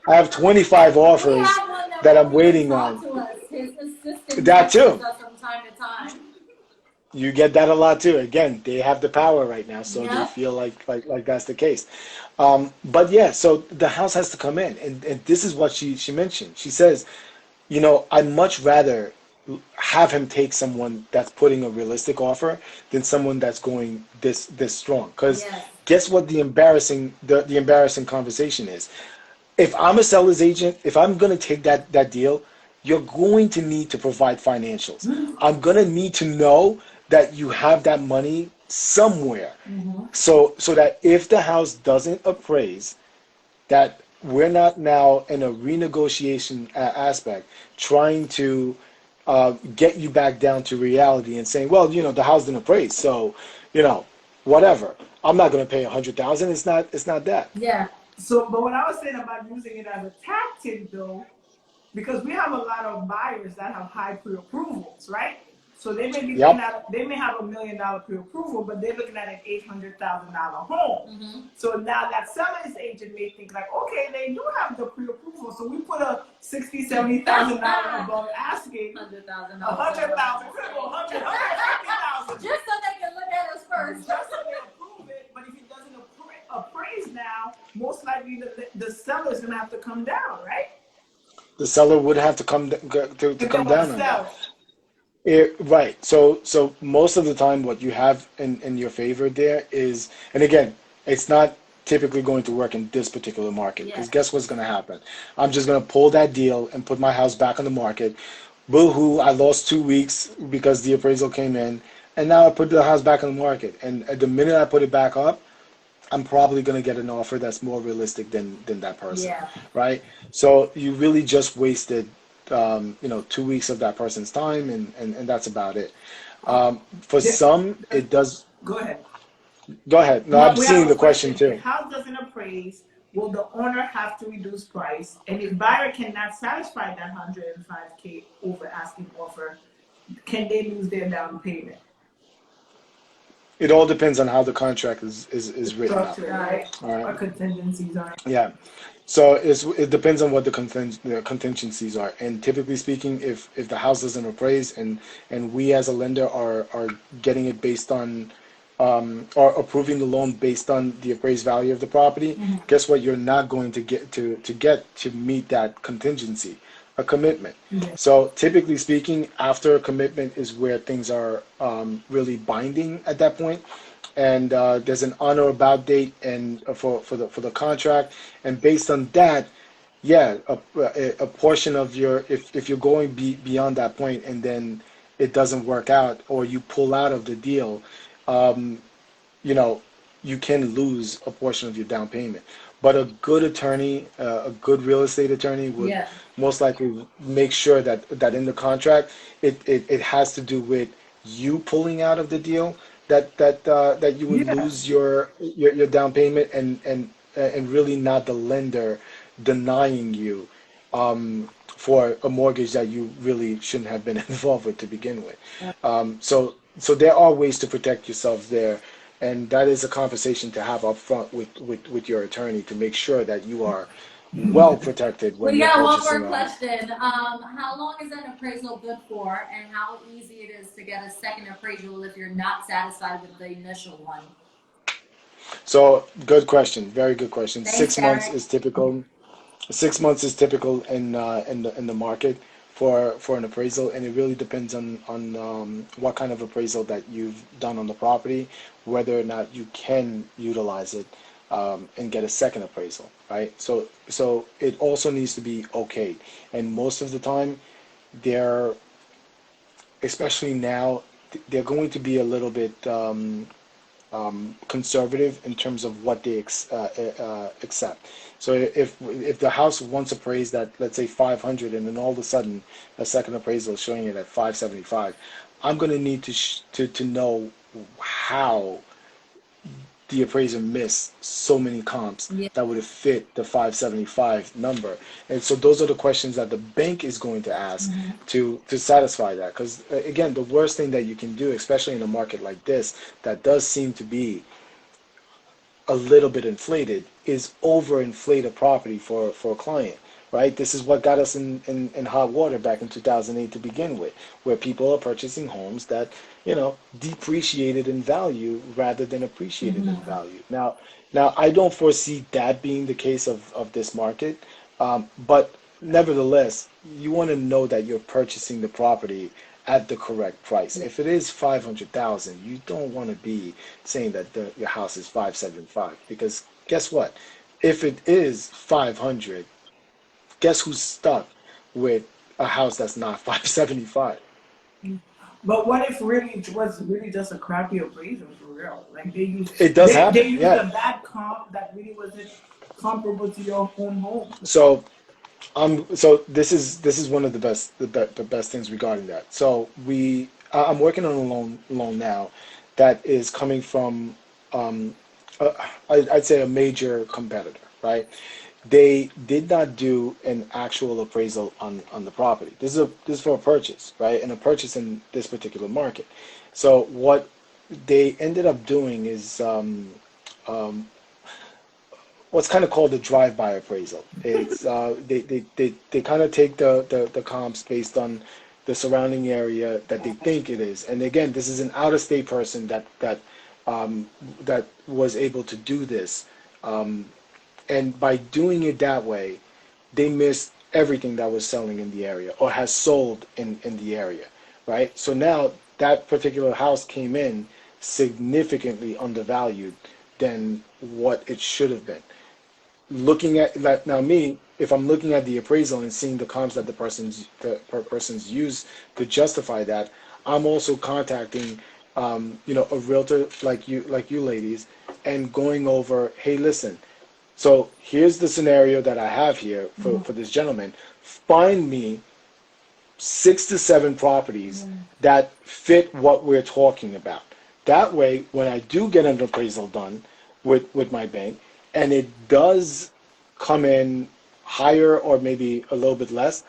have 25 offers that I'm waiting on. His assistant That too. us from time to time. You get that a lot too. Again, they have the power right now, so they feel like that's the case. But yeah, so the house has to come in, and this is what she mentioned. She says, I'd much rather have him take someone that's putting a realistic offer than someone that's going this strong. Because guess what the embarrassing conversation is? If I'm a seller's agent, if I'm going to take that deal, you're going to need to provide financials. I'm going to need to know that you have that money somewhere, so that if the house doesn't appraise, that we're not now in a renegotiation aspect trying to get you back down to reality and saying, well, the house didn't appraise, so whatever. I'm not going to pay $100,000. It's not that. Yeah. So, but what I was saying about using it as a tactic, though, because we have a lot of buyers that have high pre-approvals, right? So they may be they may have $1 million pre-approval, but they're looking at an $800,000 home. So now that seller's agent may think like, okay, they do have the pre-approval, so we put a $60,000, $70,000 above asking, $100,000, $150,000, just so they can look at us first, just so they approve it. But if it doesn't appraise now, most likely the seller's gonna have to come down, right? The seller would have to come down on that. Right. So most of the time what you have in your favor there is, and again, it's not typically going to work in this particular market, because guess what's going to happen? I'm just going to pull that deal and put my house back on the market. Boo-hoo, I lost 2 weeks because the appraisal came in, and now I put the house back on the market. And at the minute I put it back up, I'm probably going to get an offer that's more realistic than that person, right? So you really just wasted 2 weeks of that person's time, and that's about it. For some, it does. Go ahead. Go ahead. No, I'm seeing the question too. If house doesn't appraise, will the owner have to reduce price? And if buyer cannot satisfy that $105K over asking offer, can they lose their down payment? It all depends on how the contract is written up. Right. Or contingencies are. Yeah. So it depends on what the contingencies are, and typically speaking, if the house doesn't appraise and we as a lender are getting it based on or approving the loan based on the appraised value of the property, guess what? You're not going to get to meet that contingency, a commitment. So typically speaking, after a commitment is where things are really binding at that point. And there's an on or about date and for the contract, and based on that, a portion of your, if you're going beyond that point and then it doesn't work out or you pull out of the deal, you can lose a portion of your down payment. But a good attorney, a good real estate attorney would most likely make sure that in the contract it has to do with you pulling out of the deal, that you would lose your down payment, and really not the lender denying you for a mortgage that you really shouldn't have been involved with to begin with. So there are ways to protect yourself there, and that is a conversation to have up front with your attorney to make sure that you are well protected when you're purchasing. We got one more question. How long is an appraisal good for, and how easy it is to get a second appraisal if you're not satisfied with the initial one? So, good question. Very good question. Thanks, 6 months is typical. 6 months is typical in the market for an appraisal, and it really depends on what kind of appraisal that you've done on the property, whether or not you can utilize it and get a second appraisal. right? So it also needs to be okay. And most of the time, they're, especially now, they're going to be a little bit conservative in terms of what they accept. So if the house once appraised at, let's say, 500, and then all of a sudden a second appraisal is showing it at 575, I'm going to need to know how the appraiser missed so many comps that would have fit the 575 number. And so those are the questions that the bank is going to ask to satisfy that. Because again, the worst thing that you can do, especially in a market like this, that does seem to be a little bit inflated, is overinflate a property for a client. Right? This is what got us in hot water back in 2008 to begin with, where people are purchasing homes that, depreciated in value rather than appreciated in value. Now I don't foresee that being the case of this market, but nevertheless, you want to know that you're purchasing the property at the correct price. If it is 500,000, you don't want to be saying that your house is 575, because guess what? If it is 500, guess who's stuck with a house that's not 575? But what if it was really just a crappy appraisal for real? Like they used it does happen. They used a bad comp that really wasn't comparable to your own home. So this is one of the best things regarding that. So I'm working on a loan now that is coming from I'd say a major competitor, right? They did not do an actual appraisal on the property. This is for a purchase, right? And a purchase in this particular market. So what they ended up doing is what's kind of called a drive-by appraisal. It's they kind of take the comps based on the surrounding area that they think it is. And again, this is an out-of-state person that was able to do this. And by doing it that way, they missed everything that was selling in the area or has sold in the area, right? So now that particular house came in significantly undervalued than what it should have been. Looking at that now, if I'm looking at the appraisal and seeing the comps that the person's used to justify that, I'm also contacting a realtor like you ladies and going over, hey, listen. So here's the scenario that I have here for this gentleman. Find me 6 to 7 properties that fit what we're talking about. That way, when I do get an appraisal done with my bank, and it does come in higher or maybe a little bit less,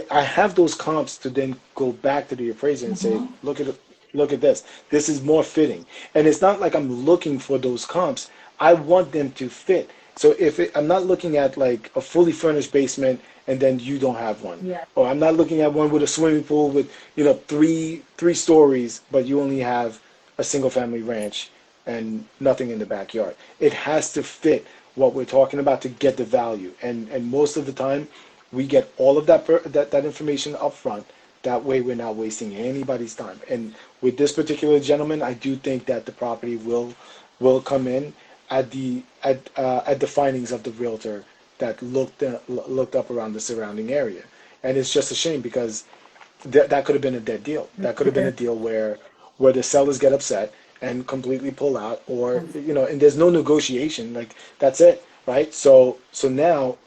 I have those comps to then go back to the appraiser and say, look at this. This is more fitting. And it's not like I'm looking for those comps. I want them to fit. So I'm not looking at like a fully furnished basement and then you don't have one, or I'm not looking at one with a swimming pool with three stories, but you only have a single family ranch and nothing in the backyard. It has to fit what we're talking about to get the value, and most of the time we get all of that information up front. That way we're not wasting anybody's time. And with this particular gentleman, I do think that the property will come in at the findings of the realtor that looked up around the surrounding area. And it's just a shame because that could have been a dead deal. That could have been a deal where the sellers get upset and completely pull out, or and there's no negotiation. Like that's it, right? So now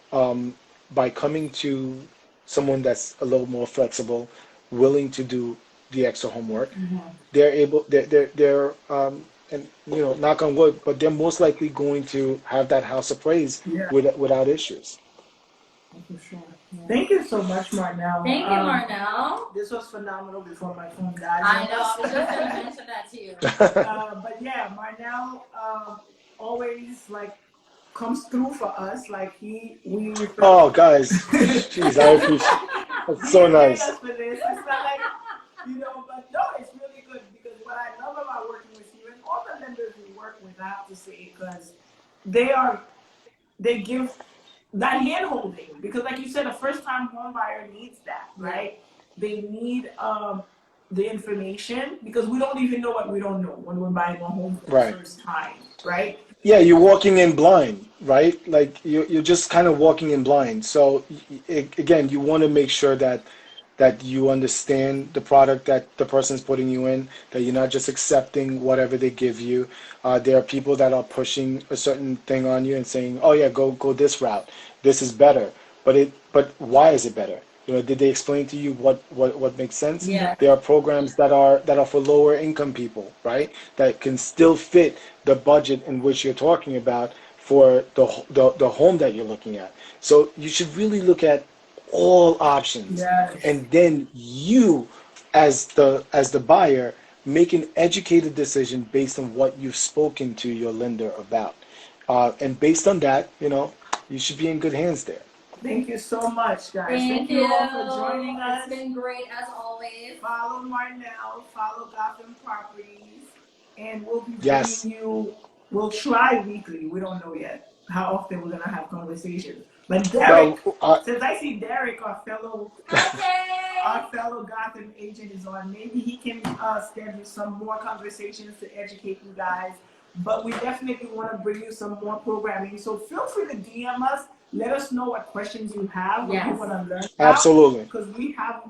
by coming to someone that's a little more flexible, willing to do the extra homework, they're and knock on wood, but they're most likely going to have that house appraised without issues. For sure. Thank you so much, Marnell. Thank you, Marnell. This was phenomenal before my phone died. I know, I was just going to mention that to you. But yeah, Marnell always comes through for us. Oh, guys, jeez, I appreciate. That's so nice. For this. It's not like but no, it's really good because what I love about working with you and all the lenders we work with, I have to say, because they give that hand holding, because like you said, a first time home buyer needs that, right? They need the information, because we don't even know what we don't know when we're buying a home for the first time, right? Yeah, you're walking in blind, right? Like you're just kind of walking in blind. So again, you want to make sure that you understand the product that the person's putting you in, that you're not just accepting whatever they give you. There are people that are pushing a certain thing on you and saying, "Oh yeah, go this route. This is better." But why is it better? Did they explain to you what makes sense? Yeah. There are programs that are for lower income people, right? That can still fit the budget in which you're talking about for the home that you're looking at. So you should really look at all options, Yes. and then you, as the buyer, make an educated decision based on what you've spoken to your lender about, and based on that, you should be in good hands there. Thank you so much, guys. Thank you you all for joining us. It's been great as always. Follow Marnell, follow Gotham Properties, and we'll be bringing Yes. you. We'll try weekly. We don't know yet how often we're gonna have conversations. But Derek, since I see Derek, our fellow Gotham agent is on, maybe he can schedule some more conversations to educate you guys. But we definitely want to bring you some more programming. So feel free to DM us. Let us know what questions you have, what you want to learn about. Absolutely. Because we have,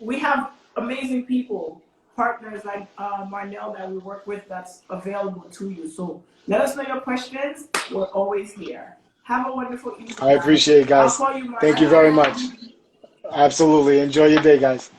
we have amazing people, partners like Marnell that we work with that's available to you. So let us know your questions. We're always here. Have a wonderful evening. I appreciate it, guys. I'll call you, Marnell. Thank you very much. Absolutely. Enjoy your day, guys.